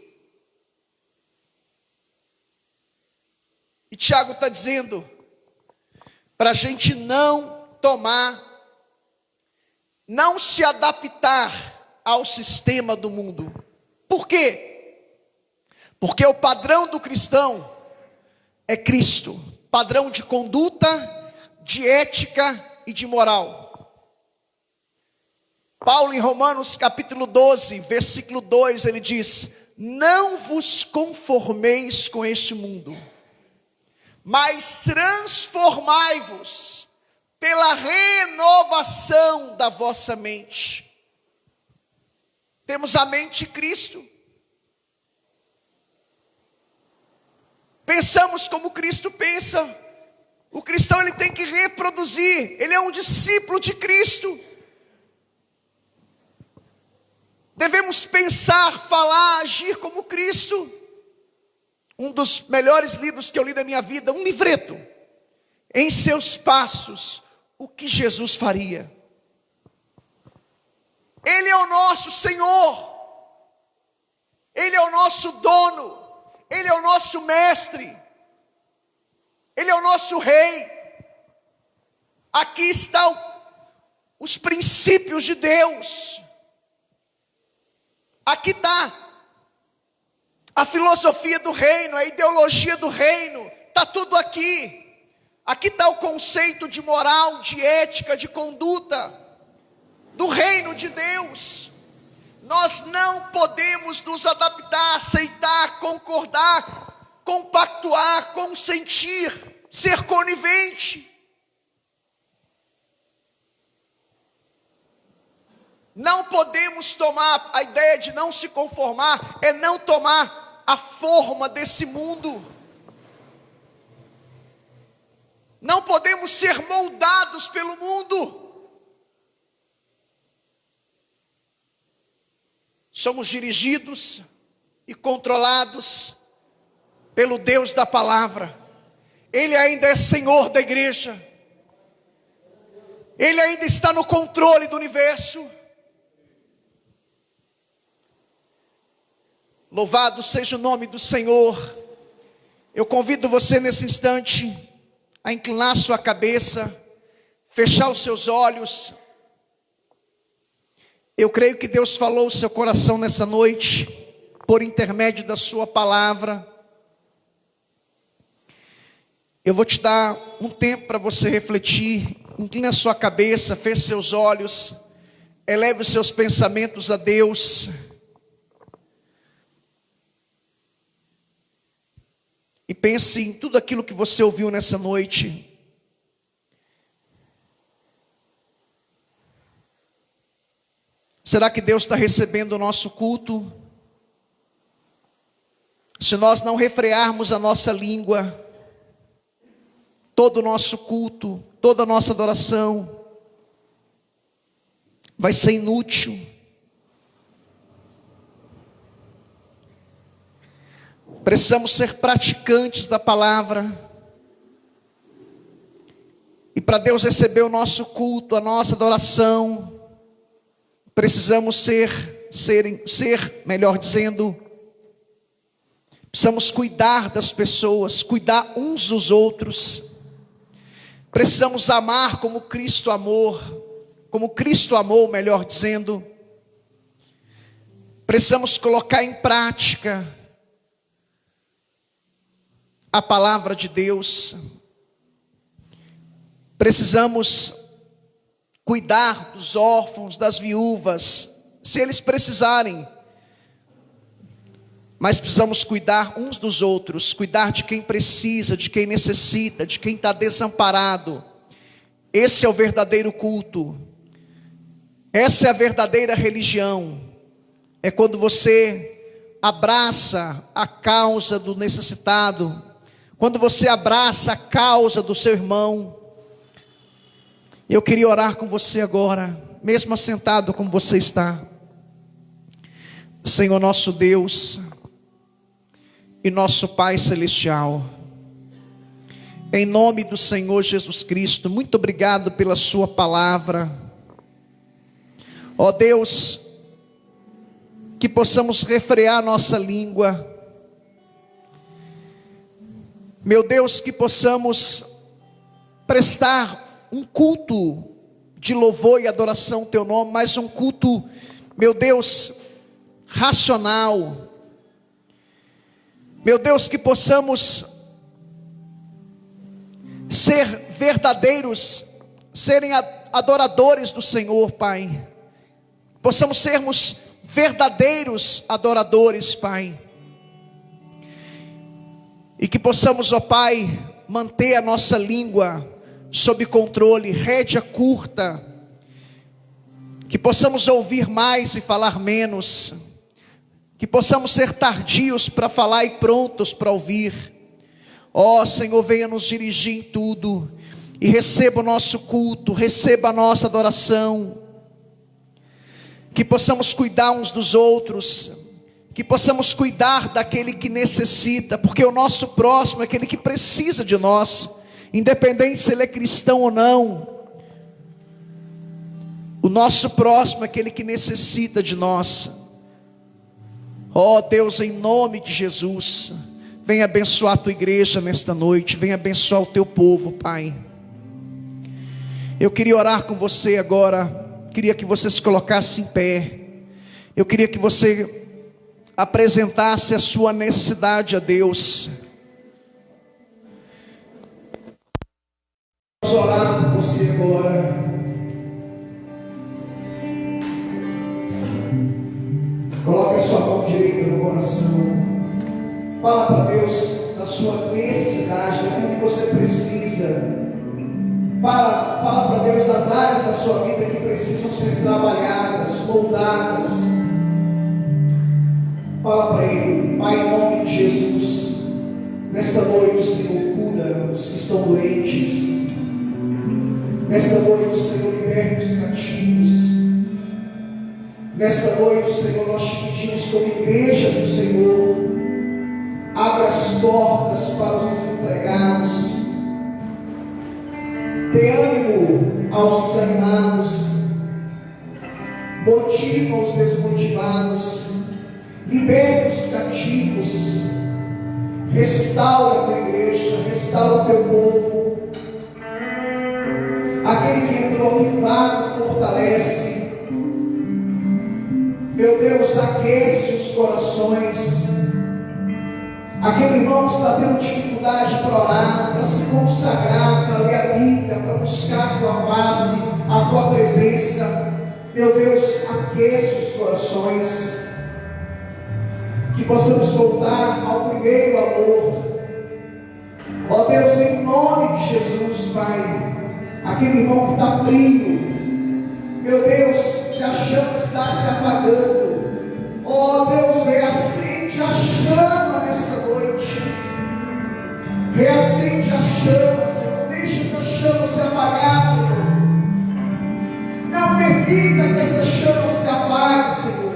E Tiago está dizendo para a gente não se adaptar ao sistema do mundo. Por quê? Porque o padrão do cristão é Cristo, padrão de conduta, de ética e de moral. Paulo em Romanos capítulo 12, versículo 2, ele diz: não vos conformeis com este mundo, mas transformai-vos pela renovação da vossa mente. Temos a mente de Cristo. Pensamos como Cristo pensa. O cristão ele tem que reproduzir. Ele é um discípulo de Cristo. Devemos pensar, falar, agir como Cristo. Um dos melhores livros que eu li na minha vida, um livreto. Em seus passos, o que Jesus faria. Ele é o nosso Senhor. Ele é o nosso dono, Ele é o nosso mestre, Ele é o nosso rei. Aqui estão os princípios de Deus. Aqui está a filosofia do reino, a ideologia do reino, está tudo aqui. Aqui está o conceito de moral, de ética, de conduta do reino de Deus. Nós não podemos nos adaptar, aceitar, concordar, compactuar, consentir, ser conivente. Não podemos tomar, a ideia de não se conformar é não tomar a forma desse mundo. Não podemos ser moldados pelo mundo. Somos dirigidos e controlados pelo Deus da palavra. Ele ainda é Senhor da igreja. Ele ainda está no controle do universo. Louvado seja o nome do Senhor. Eu convido você nesse instante a inclinar sua cabeça, fechar os seus olhos. Eu creio que Deus falou o seu coração nessa noite, por intermédio da sua palavra. Eu vou te dar um tempo para você refletir. Incline a sua cabeça, feche seus olhos, eleve os seus pensamentos a Deus. E pense em tudo aquilo que você ouviu nessa noite. Será que Deus está recebendo o nosso culto? Se nós não refrearmos a nossa língua, todo o nosso culto, toda a nossa adoração vai ser inútil. Precisamos ser praticantes da palavra. E para Deus receber o nosso culto, a nossa adoração, precisamos precisamos cuidar das pessoas, cuidar uns dos outros. Precisamos amar como Cristo amou, melhor dizendo. Precisamos colocar em prática a palavra de Deus. Precisamos cuidar dos órfãos, das viúvas, se eles precisarem. Mas precisamos cuidar uns dos outros, cuidar de quem precisa, de quem necessita, de quem está desamparado. Esse é o verdadeiro culto. Essa é a verdadeira religião. É quando você abraça a causa do necessitado, quando você abraça a causa do seu irmão. Eu queria orar com você agora, mesmo assentado como você está. Senhor nosso Deus e nosso Pai Celestial, em nome do Senhor Jesus Cristo, muito obrigado pela sua palavra. Ó Deus, que possamos refrear nossa língua. Meu Deus, que possamos prestar um culto de louvor e adoração ao teu nome, mas um culto, meu Deus, racional. Meu Deus, que possamos ser verdadeiros, serem adoradores do Senhor, Pai. Possamos sermos verdadeiros adoradores, Pai. E que possamos, ó Pai, manter a nossa língua sob controle, rédea curta. Que possamos ouvir mais e falar menos. Que possamos ser tardios para falar e prontos para ouvir. Ó Senhor, venha nos dirigir em tudo. E receba o nosso culto, receba a nossa adoração. Que possamos cuidar uns dos outros. Que possamos cuidar daquele que necessita, porque o nosso próximo é aquele que precisa de nós, independente se ele é cristão ou não. O nosso próximo é aquele que necessita de nós. Ó Deus, em nome de Jesus, venha abençoar a tua igreja nesta noite, venha abençoar o teu povo, Pai. Eu queria orar com você agora, queria que você se colocasse em pé, eu queria que você apresentasse a sua necessidade a Deus. Vamos orar por você agora. Coloque a sua mão direita no coração. Fala para Deus da sua necessidade, daquilo que você precisa. Fala para Deus as áreas da sua vida que precisam ser trabalhadas, moldadas. Fala para Ele: Pai, em nome de Jesus, nesta noite, Senhor, cura os que estão doentes. Nesta noite, Senhor, liberta os cativos. Nesta noite, Senhor, nós te pedimos como igreja do Senhor, abra as portas para os desempregados, dê ânimo aos desanimados, motiva os desmotivados, liberta os cativos, restaura a tua igreja, restaura o teu povo. Aquele que entrou aqui fraco, fortalece. Meu Deus, aquece os corações. Aquele irmão que está tendo dificuldade para orar, para se consagrar, para ler a Bíblia, para buscar a tua face, a tua presença. Meu Deus, aquece os corações. Que possamos voltar ao primeiro amor. Ó Deus, em nome de Jesus, Pai. Aquele irmão que está frio, meu Deus, que a chama está se apagando. Ó Deus, reacende a chama nesta noite. Reacende a chama, Senhor. Deixa essa chama se apagar, Senhor. Não permita que essa chama se apague, Senhor.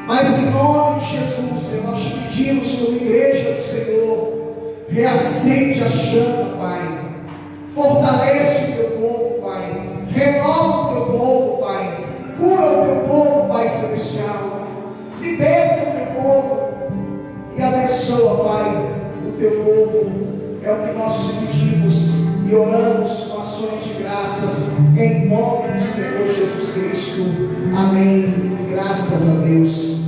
Mas em nome de Jesus, Senhor, nós te pedimos como igreja do Senhor, reacende a chama, Pai. Fortalece o teu povo, Pai. Renova o teu povo, Pai. Cura o teu povo, Pai celestial. Liberta o teu povo e abençoa, Pai, o teu povo. É o que nós te pedimos e oramos com ações de graças em nome do Senhor Jesus Cristo. Amém. Graças a Deus.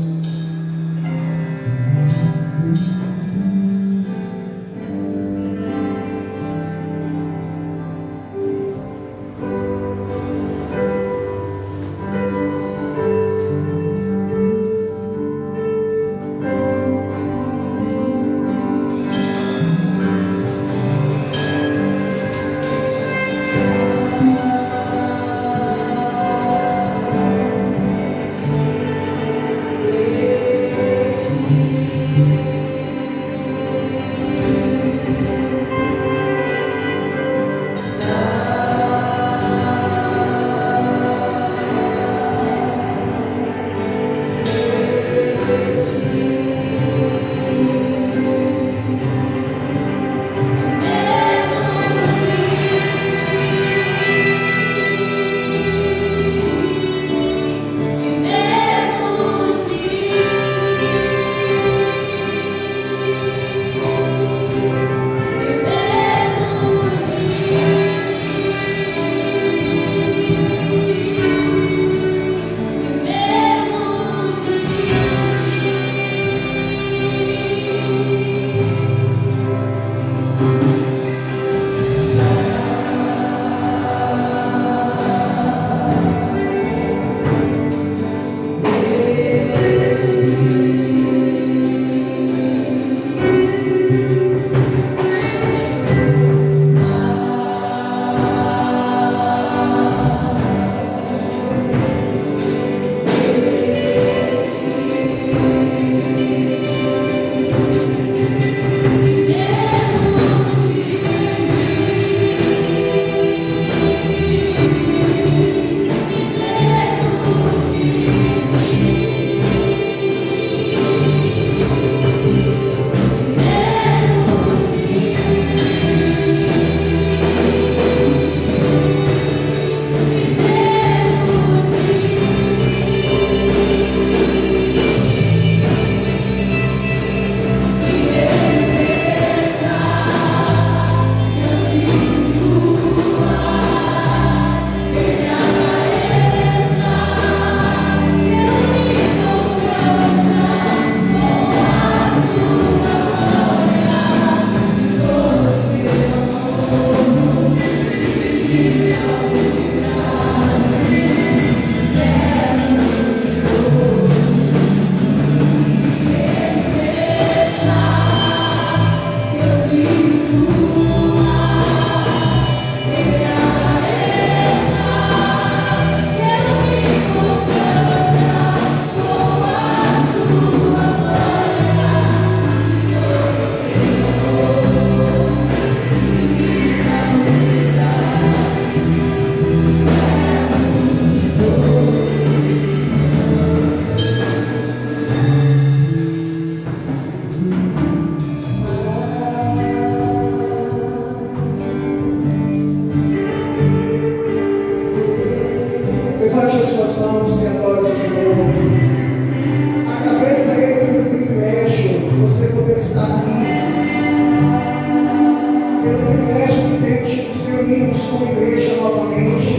pelo privilégio que temos de nos reunirmos como igreja novamente.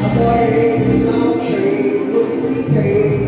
Adore Ele, exalte Ele, glorifique a Ele.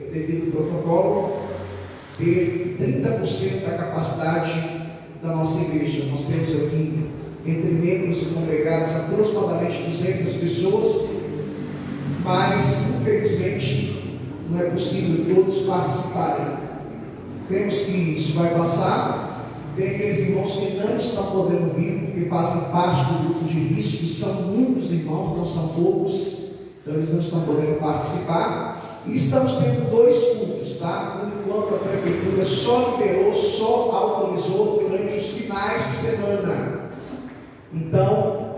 Devido ao protocolo, ter 30% da capacidade da nossa igreja. Nós temos aqui, entre membros e congregados, aproximadamente 200 pessoas, mas, infelizmente, não é possível todos participarem. Cremos que isso vai passar. Tem aqueles irmãos que não estão podendo vir, porque fazem parte do grupo de risco, e são muitos irmãos, não são poucos, então eles não estão podendo participar. E estamos tendo 2 cultos, tá? Enquanto a prefeitura só liberou, só autorizou durante os finais de semana. Então,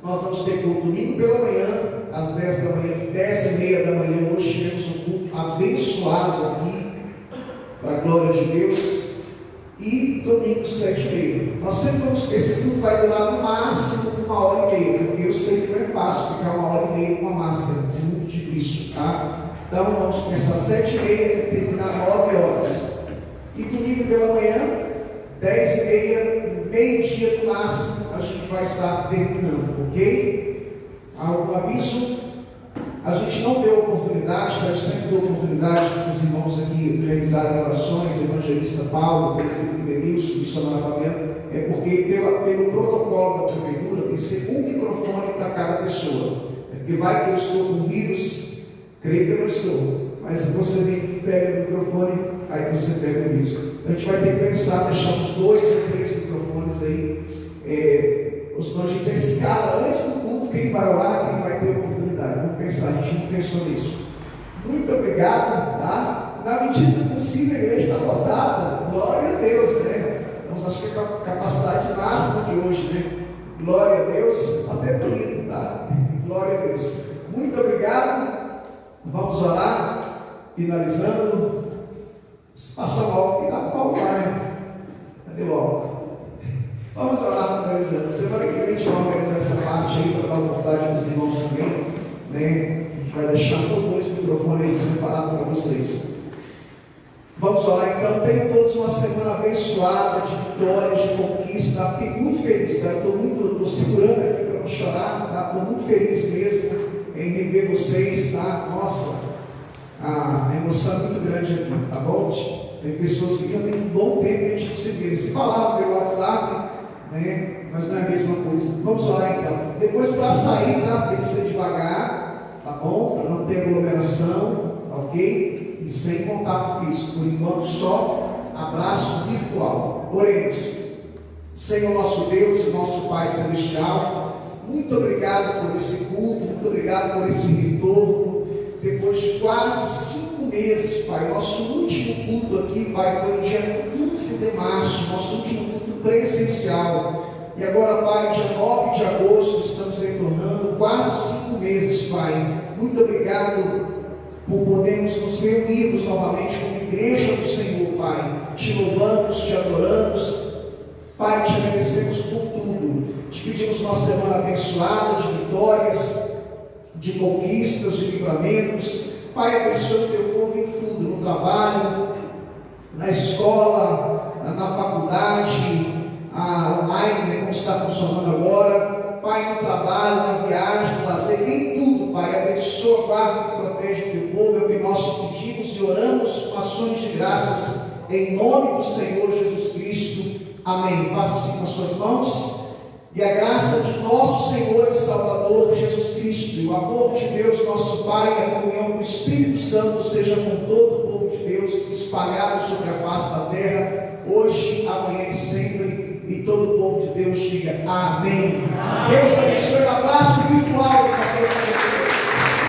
nós vamos ter culto domingo pela manhã, às 10 da manhã, 10h30 da manhã. Hoje tivemos um culto abençoado aqui, para a glória de Deus. E domingo 7h30. Nós sempre vamos, esse culto vai durar no máximo 1h30, porque eu sei que não é fácil ficar 1h30 com a máscara, é muito difícil, tá? Então vamos começar às 7h30 e terminar 9h. E domingo pela manhã, 10h30, meio-dia no máximo, a gente vai estar terminando, ok? Algum aviso? A gente não deu oportunidade, eu sempre dou oportunidade para os irmãos aqui realizarem orações, evangelista Paulo, presidente Denilson, missionário Fabiano, é porque pelo protocolo da prefeitura tem que ser um microfone para cada pessoa. É porque vai que eu estou com vírus. Creio que eu não estou, mas se você vem e pega o microfone, aí você pega o vírus. Então a gente vai ter que pensar, deixar uns 2 ou 3 microfones aí, ou senão a gente escala antes do culto quem vai orar, quem vai ter oportunidade. Vamos pensar, a gente não pensou nisso. Muito obrigado, tá? Na medida possível a igreja está lotada, glória a Deus, né? Então acho que é a capacidade máxima de hoje, né? Glória a Deus, até bonito, tá? Glória a Deus. Muito obrigado. Vamos orar, finalizando. Se passar o álcool, que dá para faltar, né? Cadê o álcool? Vamos orar, finalizando. Semana que vem a gente vai organizar essa parte aí para dar vontade dos irmãos também, né? A gente vai deixar um ou 2 microfones separados para vocês. Vamos orar então. Tenham todos uma semana abençoada, de vitórias, de conquista. Fiquei muito feliz, tá? Estou segurando aqui para não chorar, tá? Estou muito feliz mesmo em rever vocês, tá? Nossa, a emoção é muito grande aqui, tá bom? Tem pessoas que já tem um bom tempo que a gente não se vê. Se falava pelo WhatsApp, né? Mas não é a mesma coisa. Vamos orar então. Depois, para sair, tá? Tem que ser devagar, tá bom? Para não ter aglomeração, ok? E sem contato físico. Por enquanto, só abraço virtual. Oremos. Senhor nosso Deus, nosso Pai Celestial, muito obrigado por esse culto, muito obrigado por esse retorno. Depois de quase 5 meses, Pai, nosso último culto aqui, Pai, foi no dia 15 de março, nosso último culto presencial. E agora, Pai, dia 9 de agosto, estamos retornando, quase 5 meses, Pai. Muito obrigado por podermos nos reunirmos novamente como igreja do Senhor, Pai. Te louvamos, te adoramos. Pai, te agradecemos por tudo. Te pedimos uma semana abençoada, de vitórias, de conquistas, de livramentos. Pai, abençoe o teu povo em tudo, no trabalho, na escola, na faculdade, online, como está funcionando agora. Pai, no trabalho, na viagem, no lazer, em tudo, Pai. Abençoa, guarda e protege o teu povo. É o que nós pedimos e oramos com ações de graças, em nome do Senhor Jesus Cristo. Amém. Faça assim com as suas mãos. E a graça de nosso Senhor e Salvador Jesus Cristo, e o amor de Deus nosso Pai, e a comunhão do Espírito Santo seja com todo o povo de Deus, espalhado sobre a face da terra, hoje, amanhã e sempre. E todo o povo de Deus diga amém. Deus abençoe. Um abraço virtual, pastor.